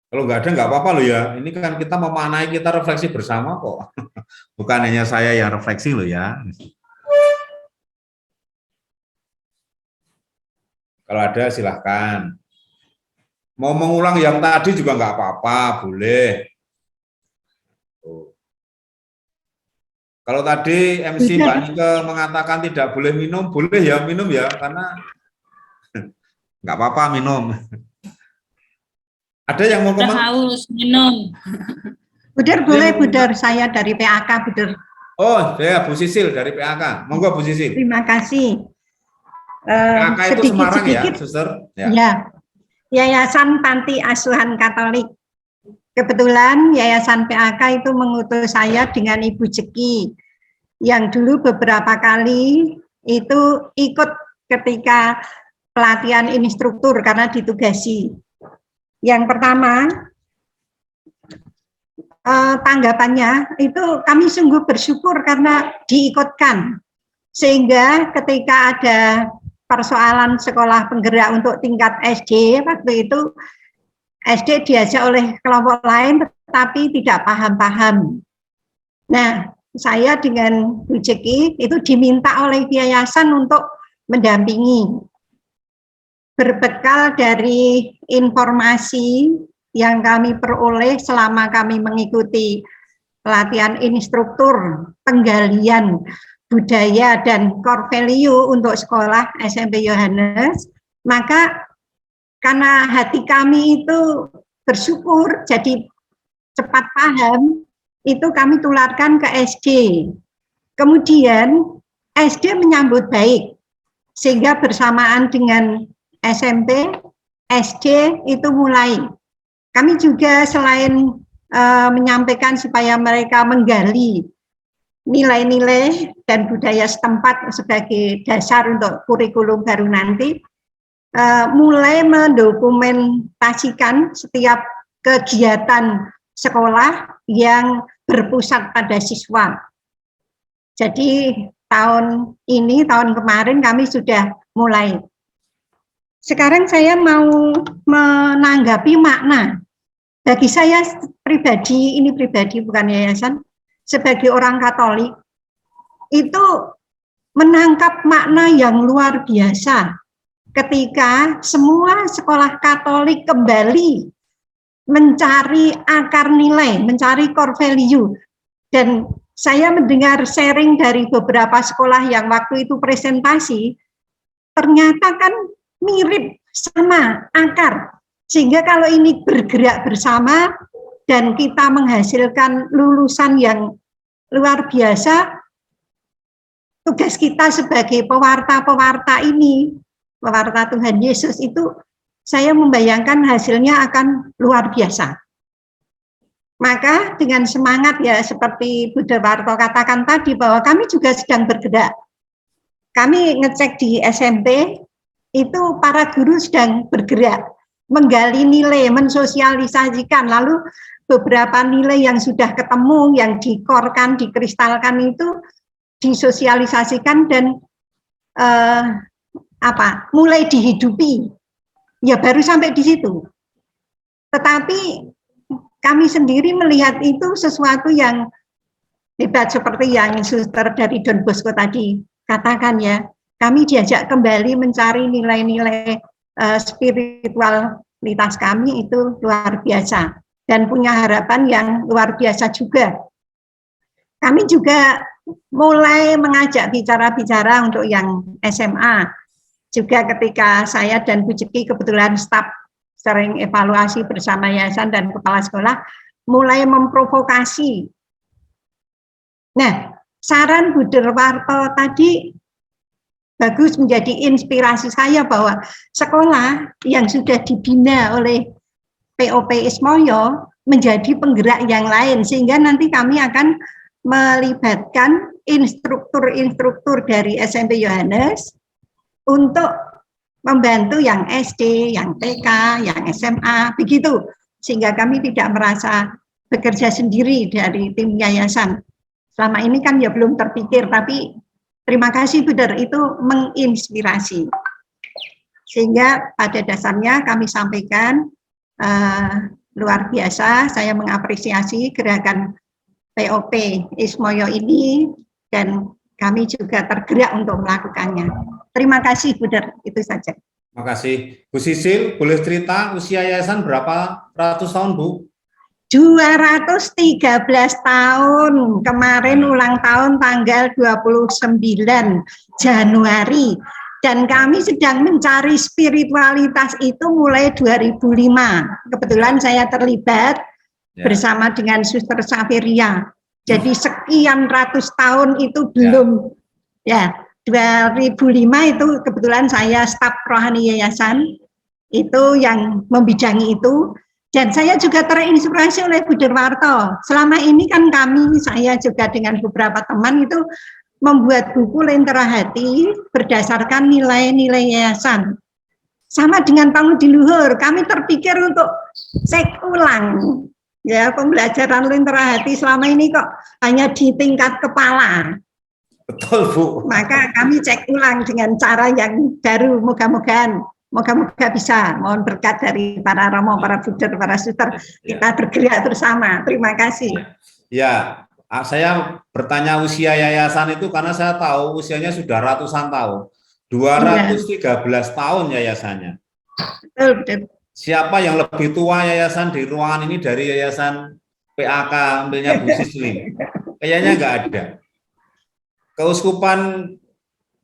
Kalau nggak ada nggak apa-apa loh ya. Ini kan kita memaknai, kita refleksi bersama kok. Bukan hanya saya yang refleksi loh ya. Kalau ada silahkan. Mau mengulang yang tadi juga nggak apa-apa, boleh. Kalau tadi MC Mbak Nike mengatakan tidak boleh minum, boleh ya minum ya, karena nggak apa-apa minum. Ada yang mau komen? Haus minum. Budar boleh, Budar. Saya dari PAK, Budar. Oh, saya Bu Sisil dari PAK. Monggo Bu Sisil. Terima kasih. PAK itu Semarang ya, Suster? Ya. Yayasan Panti Asuhan Katolik. Kebetulan Yayasan PAK itu mengutus saya dengan Ibu Jeki, yang dulu beberapa kali itu ikut ketika pelatihan instruktur karena ditugasi. Yang pertama, tanggapannya itu kami sungguh bersyukur karena diikutkan, sehingga ketika ada persoalan sekolah penggerak untuk tingkat SD, waktu itu SD diajak oleh kelompok lain tetapi tidak paham-paham. Nah, saya dengan Bu Jeki itu diminta oleh yayasan untuk mendampingi. Berbekal dari informasi yang kami peroleh selama kami mengikuti pelatihan instruktur penggalian budaya dan core value untuk sekolah SMP Yohanes, maka karena hati kami itu bersyukur jadi cepat paham, itu kami tularkan ke SD. Kemudian SD menyambut baik, sehingga bersamaan dengan SMP, SD itu mulai. Kami juga selain menyampaikan supaya mereka menggali nilai-nilai dan budaya setempat sebagai dasar untuk kurikulum baru nanti, mulai mendokumentasikan setiap kegiatan sekolah yang berpusat pada siswa. Jadi tahun kemarin kami sudah mulai. Sekarang saya mau menanggapi makna. Bagi saya pribadi, ini pribadi bukan yayasan, sebagai orang Katolik, itu menangkap makna yang luar biasa ketika semua sekolah Katolik kembali mencari akar nilai, mencari core value. Dan saya mendengar sharing dari beberapa sekolah yang waktu itu presentasi, ternyata kan mirip sama akar. Sehingga kalau ini bergerak bersama dan kita menghasilkan lulusan yang luar biasa, tugas kita sebagai pewarta-pewarta ini, pewarta Tuhan Yesus itu, saya membayangkan hasilnya akan luar biasa. Maka dengan semangat ya seperti Bu Dewarto katakan tadi bahwa kami juga sedang bergerak. Kami ngecek di SMP, itu para guru sedang bergerak, menggali nilai, mensosialisasikan, lalu beberapa nilai yang sudah ketemu, yang dikorkan, dikristalkan itu disosialisasikan dan mulai dihidupi. Ya baru sampai di situ. Tetapi kami sendiri melihat itu sesuatu yang hebat seperti yang suster dari Don Bosco tadi katakan ya. Kami diajak kembali mencari nilai-nilai spiritualitas kami itu luar biasa dan punya harapan yang luar biasa juga. Kami juga mulai mengajak bicara-bicara untuk yang SMA. Juga ketika saya dan Bu Jeki kebetulan staf sering evaluasi bersama yayasan dan kepala sekolah, mulai memprovokasi. Nah, saran Bu Dewarto tadi bagus, menjadi inspirasi saya bahwa sekolah yang sudah dibina oleh POP Ismoyo menjadi penggerak yang lain, sehingga nanti kami akan melibatkan instruktur-instruktur dari SMP Yohanes untuk membantu yang SD, yang TK, yang SMA, begitu. Sehingga kami tidak merasa bekerja sendiri dari tim yayasan. Selama ini kan ya belum terpikir, tapi terima kasih Budar, itu menginspirasi. Sehingga pada dasarnya kami sampaikan luar biasa. Saya mengapresiasi gerakan POP Ismoyo ini dan kami juga tergerak untuk melakukannya. Terima kasih, Bu Der. Itu saja. Terima kasih. Bu Sisil, boleh cerita usia yayasan berapa ratus tahun, Bu? 213 tahun. Kemarin ulang tahun tanggal 29 Januari. Dan kami sedang mencari spiritualitas itu mulai 2005. Kebetulan saya terlibat bersama dengan Suster Safiria. Jadi sekian ratus tahun itu belum, ya 2005 itu kebetulan saya staf rohani yayasan, itu yang membidangi itu. Dan saya juga terinspirasi oleh Bu Derwarto. Selama ini kan saya juga dengan beberapa teman itu membuat buku Lentera Hati berdasarkan nilai-nilai yayasan. Sama dengan Pangu di Luhur, kami terpikir untuk cek ulang. Ya, pembelajaran Lentera Hati selama ini kok hanya di tingkat kepala. Betul, Bu. Maka kami cek ulang dengan cara yang baru, moga-moga bisa. Mohon berkat dari para romo, para buder, para suster, kita bergerak bersama. Terima kasih. Ya, saya bertanya usia yayasan itu karena saya tahu usianya sudah ratusan tahun. 213 tahun yayasannya. Betul, betul. Siapa yang lebih tua yayasan di ruangan ini dari yayasan PAK ambilnya Bu Sislin? Kayaknya nggak ada. Keuskupan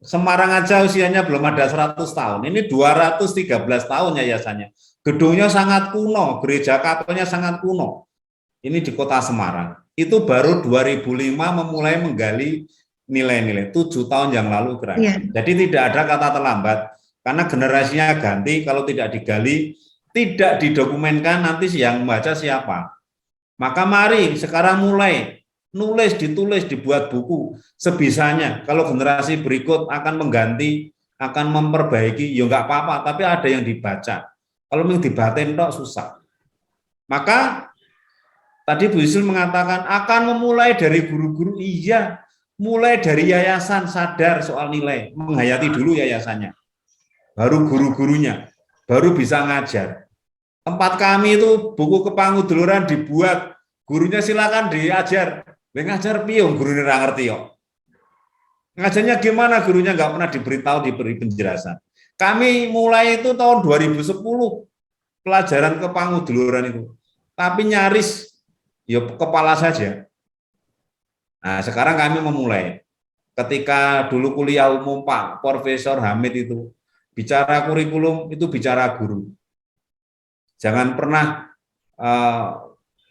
Semarang aja usianya belum ada 100 tahun. Ini 213 tahun yayasannya. Gedungnya sangat kuno, gereja kapelnya sangat kuno. Ini di kota Semarang. Itu baru 2005 memulai menggali nilai-nilai. 7 tahun yang lalu kira. Jadi tidak ada kata terlambat. Karena generasinya ganti, kalau tidak digali, tidak didokumenkan, nanti yang membaca siapa. Maka mari sekarang mulai nulis, ditulis, dibuat buku sebisanya. Kalau generasi berikut akan mengganti, akan memperbaiki, ya nggak apa-apa, tapi ada yang dibaca. Kalau yang dibatin tok susah. Maka tadi Bu Sisil mengatakan akan memulai dari guru-guru. Iya, mulai dari yayasan sadar soal nilai, menghayati dulu yayasannya. Baru guru-gurunya, baru bisa ngajar. Tempat kami itu buku Kepanguduluran dibuat, gurunya silakan diajar. Ngajar piung gurunya nggak ngerti kok. Ngajarnya gimana gurunya nggak pernah diberitahu, diberi penjelasan. Kami mulai itu tahun 2010 pelajaran Kepanguduluran itu, tapi nyaris ya kepala saja. Nah sekarang kami memulai. Ketika dulu kuliah umum Pak Profesor Hamid itu bicara kurikulum itu bicara guru. Jangan pernah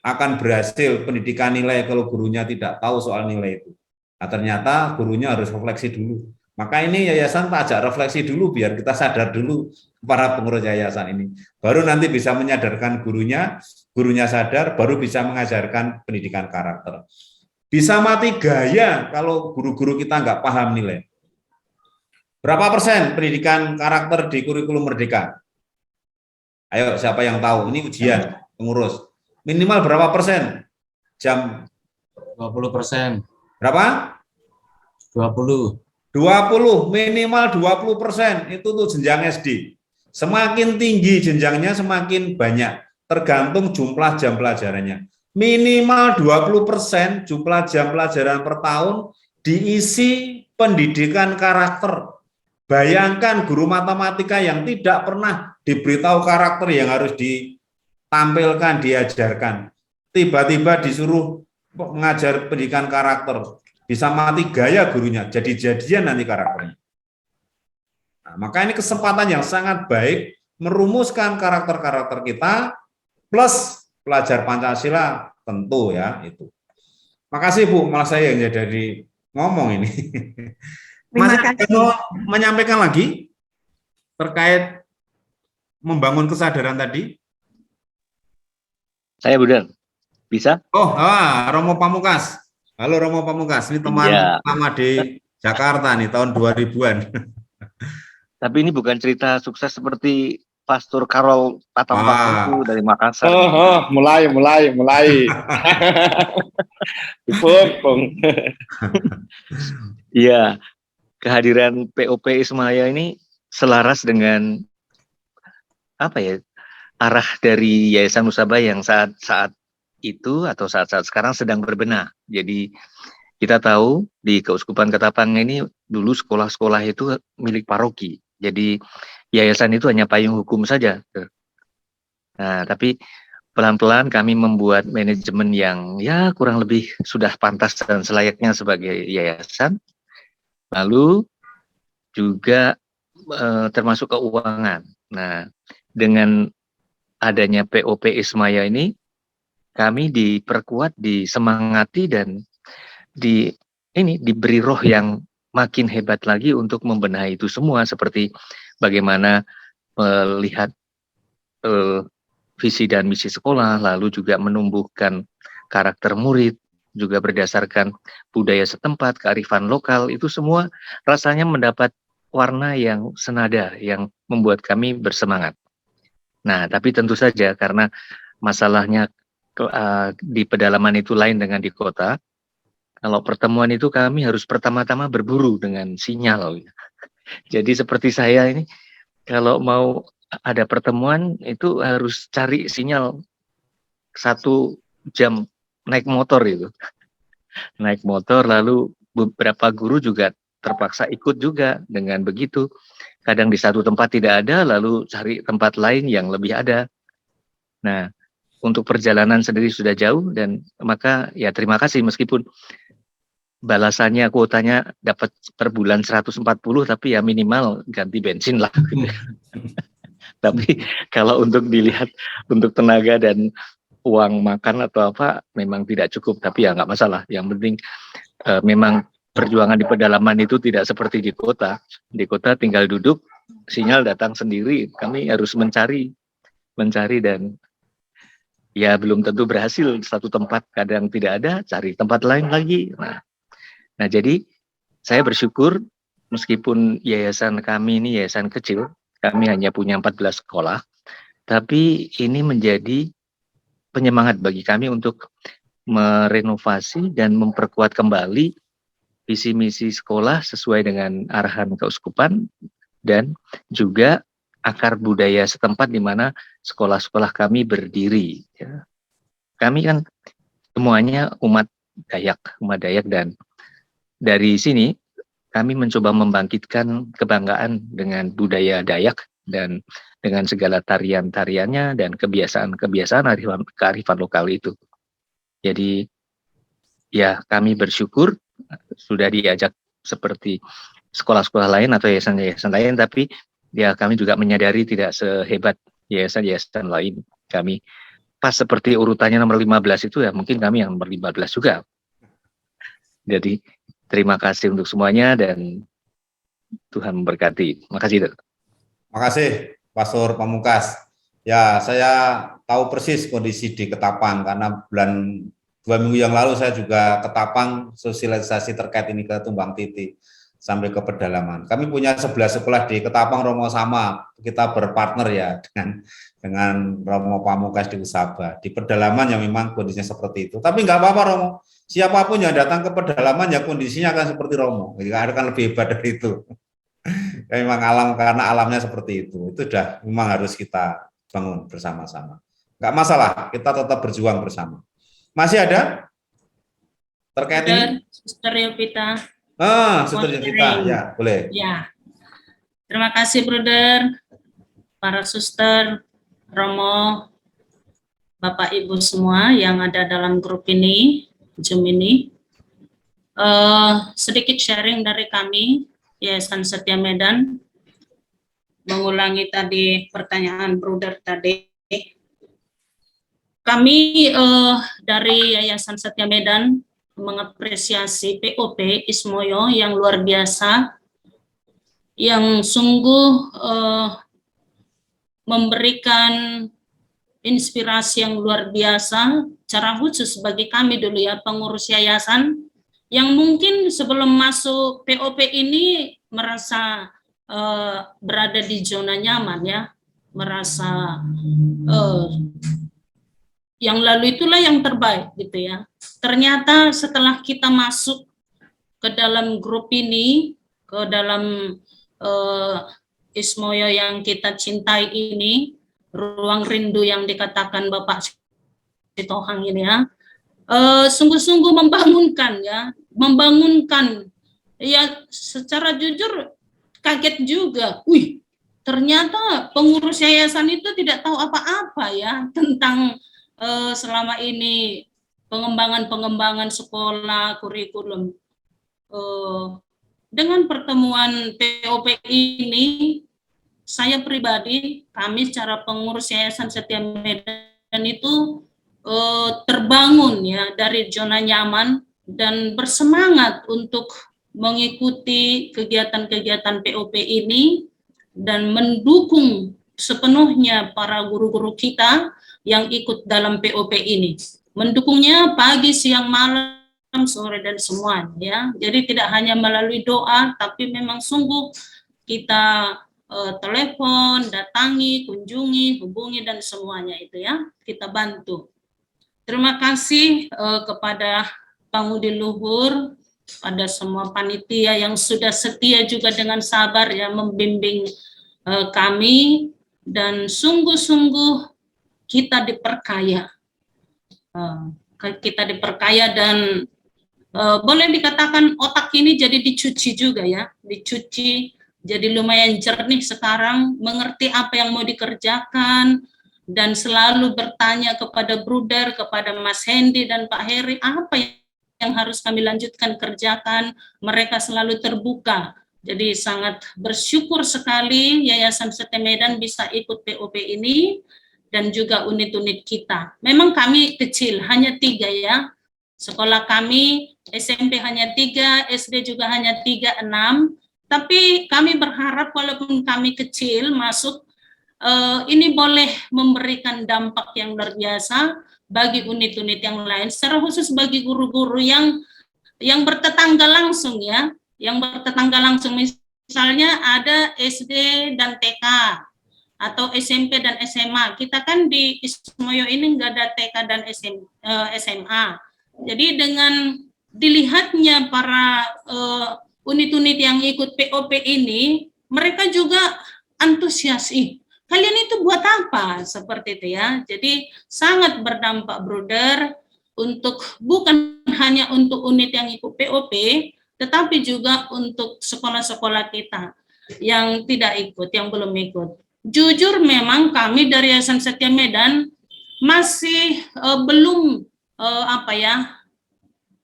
akan berhasil pendidikan nilai kalau gurunya tidak tahu soal nilai itu. Nah, ternyata gurunya harus refleksi dulu. Maka ini yayasan tak ajak refleksi dulu biar kita sadar dulu para pengurus yayasan ini. Baru nanti bisa menyadarkan gurunya, gurunya sadar, baru bisa mengajarkan pendidikan karakter. Bisa mati gaya kalau guru-guru kita nggak paham nilai. Berapa persen pendidikan karakter di kurikulum Merdeka? Ayo, siapa yang tahu? Ini ujian pengurus. Minimal berapa persen? Jam 20%. Berapa? 20. 20, minimal 20%. Itu tuh jenjang SD. Semakin tinggi jenjangnya semakin banyak. Tergantung jumlah jam pelajarannya. Minimal 20% jumlah jam pelajaran per tahun diisi pendidikan karakter. Bayangkan guru matematika yang tidak pernah diberitahu karakter yang harus ditampilkan, diajarkan. Tiba-tiba disuruh mengajar pendidikan karakter. Bisa mati gaya gurunya, jadi-jadian nanti karakternya. Nah, maka ini kesempatan yang sangat baik merumuskan karakter-karakter kita, plus pelajar Pancasila tentu ya itu. Makasih Bu, malah saya yang jadi ngomong ini. Masih mau menyampaikan lagi terkait membangun kesadaran tadi? Saya Budan, bisa? Oh, Romo Pamukas. Halo Romo Pamukas, ini teman lama di Jakarta nih tahun 2000-an. Tapi ini bukan cerita sukses seperti Pastor Karol Tatambaku dari Makassar. Mulai. Dipung. Iya, kehadiran POP Ismaya ini selaras dengan apa ya? arah dari Yayasan Musabah yang saat itu atau saat-saat sekarang sedang berbenah. Jadi kita tahu di Keuskupan Ketapang ini dulu sekolah-sekolah itu milik paroki. Jadi yayasan itu hanya payung hukum saja. Nah, tapi pelan-pelan kami membuat manajemen yang ya kurang lebih sudah pantas dan selayaknya sebagai yayasan. Lalu juga termasuk keuangan. Nah, dengan adanya POP Ismaya ini, kami diperkuat, disemangati dan diberi roh yang makin hebat lagi untuk membenahi itu semua, seperti bagaimana melihat visi dan misi sekolah, lalu juga menumbuhkan karakter murid, juga berdasarkan budaya setempat, kearifan lokal, itu semua rasanya mendapat warna yang senada, yang membuat kami bersemangat. Nah, tapi tentu saja karena masalahnya di pedalaman itu lain dengan di kota, kalau pertemuan itu kami harus pertama-tama berburu dengan sinyal. Jadi seperti saya ini, kalau mau ada pertemuan itu harus cari sinyal 1 jam naik motor itu. Naik motor, lalu beberapa guru juga terpaksa ikut juga. Dengan begitu, kadang di satu tempat tidak ada, lalu cari tempat lain yang lebih ada. Nah, untuk perjalanan sendiri sudah jauh, dan maka ya terima kasih meskipun balasannya kuotanya dapat per bulan 140, tapi ya minimal ganti bensin lah. Tapi kalau untuk dilihat untuk tenaga dan uang makan atau apa memang tidak cukup, tapi ya nggak masalah. Yang penting memang perjuangan di pedalaman itu tidak seperti di kota. Di kota tinggal duduk, sinyal datang sendiri. Kami harus mencari dan ya belum tentu berhasil. Satu tempat kadang tidak ada, cari tempat lain lagi. Nah, jadi saya bersyukur meskipun yayasan kami ini yayasan kecil, kami hanya punya 14 sekolah, tapi ini menjadi penyemangat bagi kami untuk merenovasi dan memperkuat kembali visi misi sekolah sesuai dengan arahan keuskupan dan juga akar budaya setempat di mana sekolah-sekolah kami berdiri. Ya. Kami kan semuanya umat Dayak, dan dari sini kami mencoba membangkitkan kebanggaan dengan budaya Dayak dan dengan segala tarian-tariannya dan kebiasaan-kebiasaan kearifan lokal itu. Jadi ya kami bersyukur sudah diajak seperti sekolah-sekolah lain atau yayasan-yayasan lain, tapi ya kami juga menyadari tidak sehebat yayasan-yayasan lain. Kami pas seperti urutannya nomor 15 itu ya mungkin kami yang nomor 15 juga. Jadi terima kasih untuk semuanya dan Tuhan memberkati. Makasih. Makasih, Pastor Pamungkas. Ya, saya tahu persis kondisi di Ketapang karena 2 minggu yang lalu saya juga Ketapang sosialisasi terkait ini ke Tumbang Titi sampai ke pedalaman. Kami punya 11 sekolah di Ketapang, Romo sama. Kita berpartner ya dengan Romo Pamungkas di Usaba. Di pedalaman yang memang kondisinya seperti itu. Tapi nggak apa-apa Romo. Siapapun yang datang ke pedalaman ya kondisinya akan seperti Romo. Akan lebih hebat dari itu. Ya, memang karena alamnya seperti itu sudah memang harus kita bangun bersama-sama. Nggak masalah, kita tetap berjuang bersama. Masih ada terkait ini? Suster Yovita. Suster Yovita, ya boleh. Ya, terima kasih Bruder, para suster, Romo, Bapak Ibu semua yang ada dalam grup ini, Zoom ini. Sedikit sharing dari kami, Yayasan Setia Medan, mengulangi tadi pertanyaan Bruder tadi. Kami dari Yayasan Setia Medan mengapresiasi POP Ismoyo yang luar biasa, yang sungguh memberikan inspirasi yang luar biasa, cara khusus bagi kami dulu ya, pengurus yayasan, yang mungkin sebelum masuk POP ini merasa berada di zona nyaman ya, merasa yang lalu itulah yang terbaik gitu ya. Ternyata setelah kita masuk ke dalam grup ini, ke dalam Ismoyo yang kita cintai ini, ruang rindu yang dikatakan Bapak Sitohang ini ya, sungguh-sungguh membangunkan ya, secara jujur kaget juga, ternyata pengurus yayasan itu tidak tahu apa-apa ya tentang selama ini pengembangan sekolah, kurikulum. Dengan pertemuan POP ini, saya pribadi, kami secara pengurus Yayasan Setia Medan itu terbangun ya dari zona nyaman dan bersemangat untuk mengikuti kegiatan-kegiatan POP ini dan mendukung sepenuhnya para guru-guru kita yang ikut dalam POP ini. Mendukungnya pagi, siang, malam, sore dan semua ya. Jadi tidak hanya melalui doa, tapi memang sungguh kita telepon, datangi, kunjungi, hubungi dan semuanya itu ya, kita bantu. Terima kasih kepada Pangudi Luhur, pada semua panitia yang sudah setia juga dengan sabar ya membimbing kami, dan sungguh-sungguh kita diperkaya. Kita diperkaya dan boleh dikatakan otak ini jadi dicuci juga ya, dicuci jadi lumayan jernih sekarang, mengerti apa yang mau dikerjakan dan selalu bertanya kepada Bruder, kepada Mas Hendy dan Pak Heri, apa yang harus kami lanjutkan kerjakan. Mereka selalu terbuka. Jadi sangat bersyukur sekali Yayasan Setia Medan bisa ikut POP ini dan juga unit-unit kita. Memang kami kecil, hanya 3 ya. Sekolah kami SMP hanya 3, SD juga hanya 3, 6. Tapi kami berharap walaupun kami kecil masuk, ini boleh memberikan dampak yang luar biasa bagi unit-unit yang lain. Secara khusus bagi guru-guru yang bertetangga langsung ya, yang bertetangga langsung. Misalnya ada SD dan TK atau SMP dan SMA. Kita kan di Ismoyo ini nggak ada TK dan SMA. Jadi dengan dilihatnya para unit-unit yang ikut POP ini, mereka juga antusias. Kalian itu buat apa? Seperti itu ya. Jadi sangat berdampak, Bruder, untuk bukan hanya untuk unit yang ikut POP, tetapi juga untuk sekolah-sekolah kita yang tidak ikut, yang belum ikut. Jujur memang kami dari Yayasan Setia Medan masih belum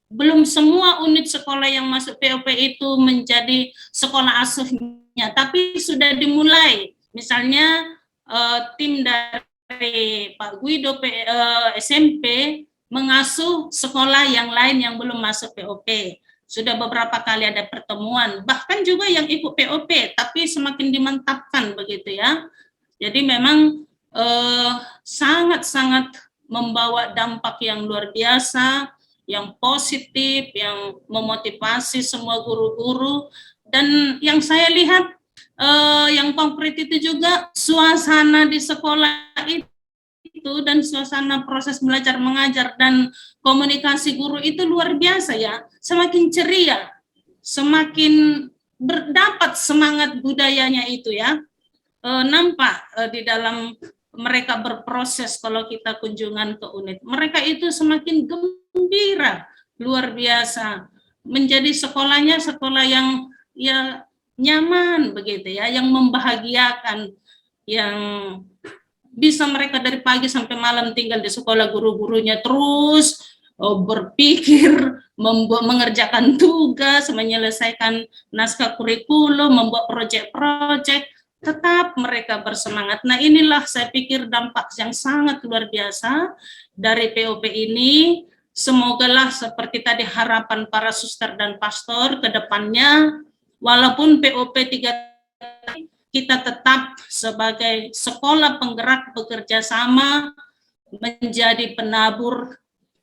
belum semua unit sekolah yang masuk POP itu menjadi sekolah asuhnya, tapi sudah dimulai. Misalnya tim dari Pak Guido SMP mengasuh sekolah yang lain yang belum masuk POP. Sudah beberapa kali ada pertemuan, bahkan juga yang ikut POP, tapi semakin dimantapkan begitu ya. Jadi memang sangat-sangat membawa dampak yang luar biasa, yang positif, yang memotivasi semua guru-guru. Dan yang saya lihat yang konkret itu juga suasana di sekolah itu dan suasana proses belajar mengajar dan komunikasi guru itu luar biasa ya, semakin ceria, semakin berdapat semangat budayanya itu ya, nampak di dalam mereka berproses. Kalau kita kunjungan ke unit, mereka itu semakin gembira, luar biasa, menjadi sekolahnya sekolah yang ya nyaman begitu ya, yang membahagiakan, yang bisa mereka dari pagi sampai malam tinggal di sekolah, guru-gurunya terus berpikir, mengerjakan tugas, menyelesaikan naskah kurikulum, membuat proyek-proyek, tetap mereka bersemangat. Nah inilah saya pikir dampak yang sangat luar biasa dari POP ini. Semogalah seperti tadi harapan para suster dan pastor ke depannya, walaupun POP 3 kita tetap sebagai sekolah penggerak bekerja sama menjadi penabur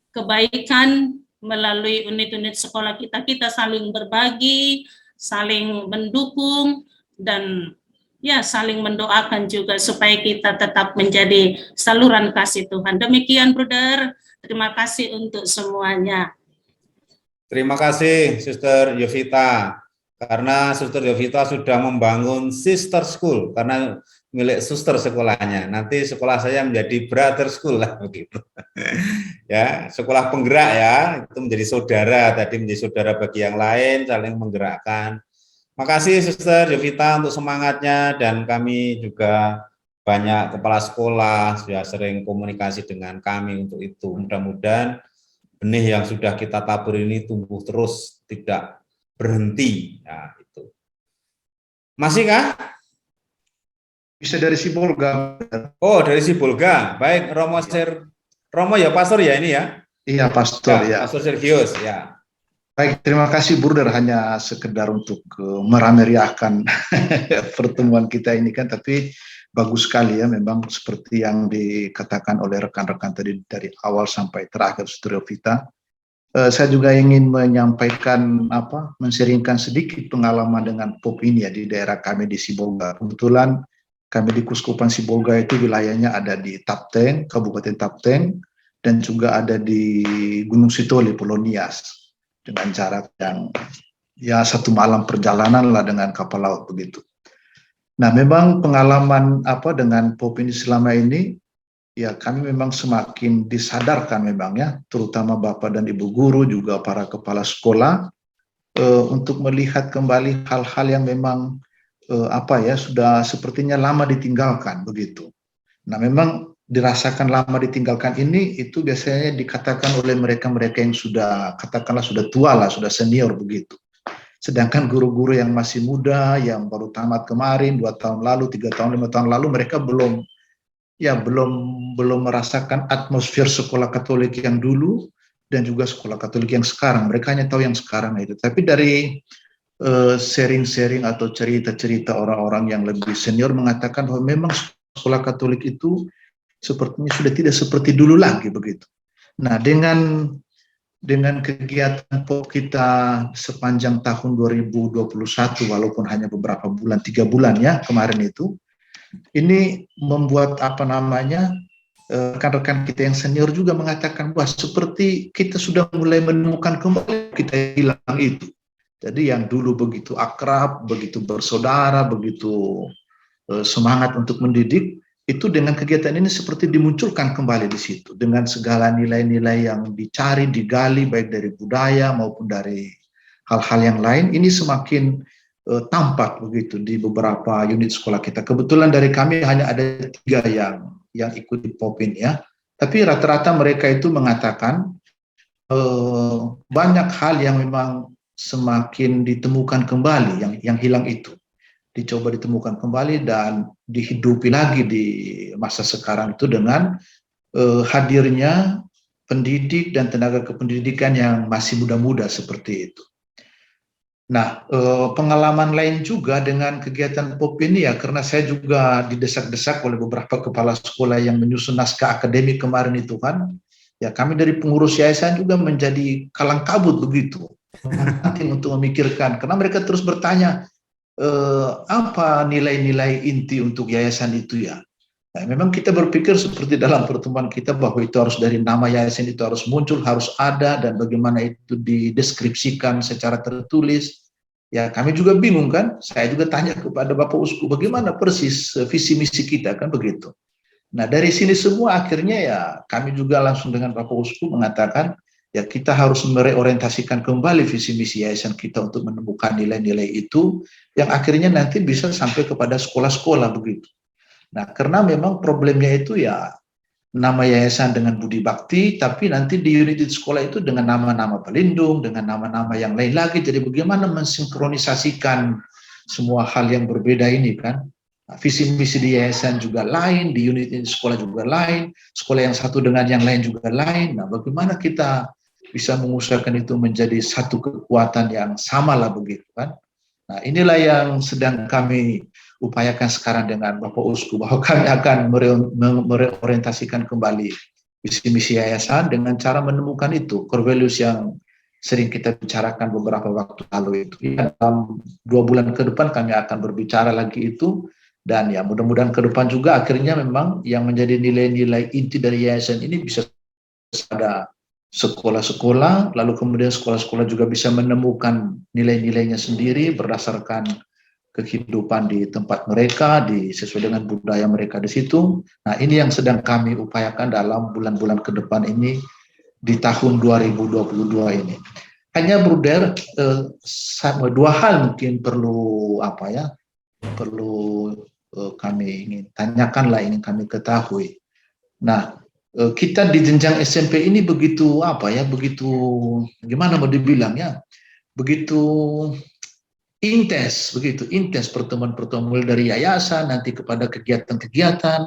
kebaikan melalui unit-unit sekolah kita. Kita saling berbagi, saling mendukung, dan ya saling mendoakan juga supaya kita tetap menjadi saluran kasih Tuhan. Demikian, Bruder. Terima kasih untuk semuanya. Terima kasih, Sister Yovita. Karena Sister Yovita sudah membangun sister school, karena milik suster sekolahnya. Nanti sekolah saya menjadi brother school lah begitu. Ya, sekolah penggerak ya, itu menjadi saudara, tadi menjadi saudara bagi yang lain, saling menggerakkan. Makasih Suster Jovita untuk semangatnya, dan kami juga banyak kepala sekolah sudah sering komunikasi dengan kami untuk itu. Mudah-mudahan benih yang sudah kita tabur ini tumbuh terus, tidak berhenti. Ya, itu. Masih kah? Bisa dari Sibolga. Oh, dari Sibolga. Baik, Romo ya, Pastor ya ini ya? Iya, Pastor ya. Pastor Sergius ya. Baik, terima kasih Bruder, hanya sekedar untuk merameriahkan pertemuan kita ini kan, tapi bagus sekali ya, memang seperti yang dikatakan oleh rekan-rekan tadi dari awal sampai terakhir Saudara Vita. Saya juga ingin menyampaikan men-sharingkan sedikit pengalaman dengan POP ini ya di daerah kami di Sibolga. Kebetulan kami di Kuskupan Sibolga itu wilayahnya ada di Tapteng, Kabupaten Tapteng, dan juga ada di Gunung Sitoli, Pulau Nias, dengan jarak yang ya 1 malam perjalanan lah dengan kapal laut begitu. Nah, memang pengalaman dengan POP ini selama ini, ya kami memang semakin disadarkan memang ya, terutama Bapak dan Ibu guru, juga para kepala sekolah, untuk melihat kembali hal-hal yang memang sudah sepertinya lama ditinggalkan begitu. Nah, memang dirasakan lama ditinggalkan ini itu biasanya dikatakan oleh mereka-mereka yang sudah katakanlah sudah tua lah, sudah senior begitu. Sedangkan guru-guru yang masih muda, yang baru tamat kemarin, 2 tahun lalu, 3 tahun, 5 tahun lalu, mereka belum merasakan atmosfer sekolah Katolik yang dulu dan juga sekolah Katolik yang sekarang. Mereka hanya tahu yang sekarang itu. Tapi dari sharing-sharing atau cerita-cerita orang-orang yang lebih senior mengatakan bahwa memang sekolah Katolik itu sepertinya sudah tidak seperti dulu lagi begitu. Nah, dengan kegiatan POP kita sepanjang tahun 2021, walaupun hanya beberapa bulan, 3 bulan ya kemarin itu, ini membuat rekan-rekan kita yang senior juga mengatakan wah seperti kita sudah mulai menemukan kembali kita hilang itu. Jadi yang dulu begitu akrab, begitu bersaudara, begitu semangat untuk mendidik, itu dengan kegiatan ini seperti dimunculkan kembali di situ. Dengan segala nilai-nilai yang dicari, digali, baik dari budaya maupun dari hal-hal yang lain, ini semakin tampak begitu di beberapa unit sekolah kita. Kebetulan dari kami hanya ada 3 yang ikut di POP ini ya. Tapi rata-rata mereka itu mengatakan banyak hal yang memang semakin ditemukan kembali, yang hilang itu dicoba ditemukan kembali dan dihidupi lagi di masa sekarang itu dengan hadirnya pendidik dan tenaga kependidikan yang masih muda-muda seperti itu. Nah, pengalaman lain juga dengan kegiatan POP ini ya, karena saya juga didesak-desak oleh beberapa kepala sekolah yang menyusun naskah akademik kemarin itu kan, ya kami dari pengurus yayasan juga menjadi kalang kabut begitu, penting untuk memikirkan, karena mereka terus bertanya, apa nilai-nilai inti untuk yayasan itu ya. Nah, memang kita berpikir seperti dalam pertemuan kita bahwa itu harus dari nama yayasan itu harus muncul, harus ada, dan bagaimana itu dideskripsikan secara tertulis. Ya kami juga bingung kan, saya juga tanya kepada Bapak Uskup bagaimana persis visi misi kita kan begitu. Nah dari sini semua akhirnya ya kami juga langsung dengan Bapak Uskup mengatakan ya kita harus mereorientasikan kembali visi misi yayasan kita untuk menemukan nilai-nilai itu yang akhirnya nanti bisa sampai kepada sekolah-sekolah begitu. Nah, karena memang problemnya itu ya nama yayasan dengan budi bakti, tapi nanti di unit sekolah itu dengan nama-nama pelindung, dengan nama-nama yang lain lagi. Jadi bagaimana mensinkronisasikan semua hal yang berbeda ini kan? Nah, visi misi di yayasan juga lain, di unit sekolah juga lain, sekolah yang satu dengan yang lain juga lain. Nah, bagaimana kita bisa mengusahakan itu menjadi satu kekuatan yang sama lah begitu kan? Nah, inilah yang sedang kami upayakan sekarang dengan Bapak Uskup, bahwa kami akan mereorientasikan kembali visi misi yayasan dengan cara menemukan itu core values yang sering kita bicarakan beberapa waktu lalu itu. Dalam 2 bulan ke depan kami akan berbicara lagi itu, dan ya mudah-mudahan ke depan juga akhirnya memang yang menjadi nilai-nilai inti dari yayasan ini bisa ada sekolah-sekolah, lalu kemudian sekolah-sekolah juga bisa menemukan nilai-nilainya sendiri berdasarkan kehidupan di tempat mereka, sesuai dengan budaya mereka di situ. Nah, ini yang sedang kami upayakan dalam bulan-bulan ke depan ini di tahun 2022 ini. Hanya Bruder, dua hal mungkin perlu kami ingin tanyakan lah, ingin kami ketahui. Nah, kita di jenjang SMP ini begitu begitu gimana mau dibilang ya, begitu intens pertemuan-pertemuan dari yayasan nanti kepada kegiatan-kegiatan,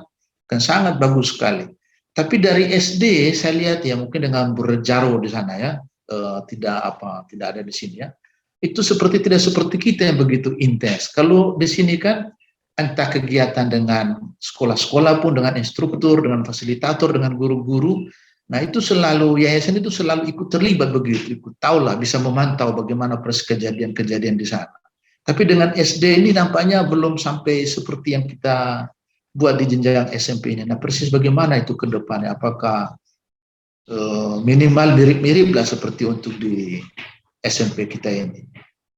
kan sangat bagus sekali. Tapi dari SD saya lihat ya, mungkin dengan Jaro di sana ya, tidak ada di sini ya, itu tidak seperti kita yang begitu intens. Kalau di sini kan entah kegiatan dengan sekolah-sekolah pun, dengan instruktur, dengan fasilitator, dengan guru-guru, nah itu selalu, yayasan itu selalu ikut terlibat begitu, ikut tahulah, bisa memantau bagaimana proses kejadian-kejadian di sana. Tapi dengan SD ini nampaknya belum sampai seperti yang kita buat di jenjang SMP ini. Nah, persis bagaimana itu ke depannya? Apakah minimal mirip-mirip lah seperti untuk di SMP kita ini?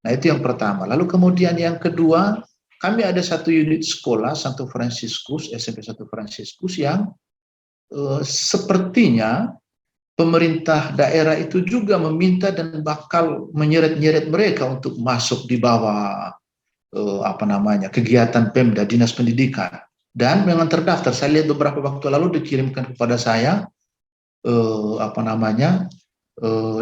Nah, itu yang pertama. Lalu kemudian yang kedua, kami ada satu unit sekolah, Santo Fransiskus, SMP Santo Fransiskus, yang sepertinya pemerintah daerah itu juga meminta dan bakal menyeret-nyeret mereka untuk masuk di bawah kegiatan Pemda, Dinas Pendidikan. Dan memang terdaftar. Saya lihat beberapa waktu lalu dikirimkan kepada saya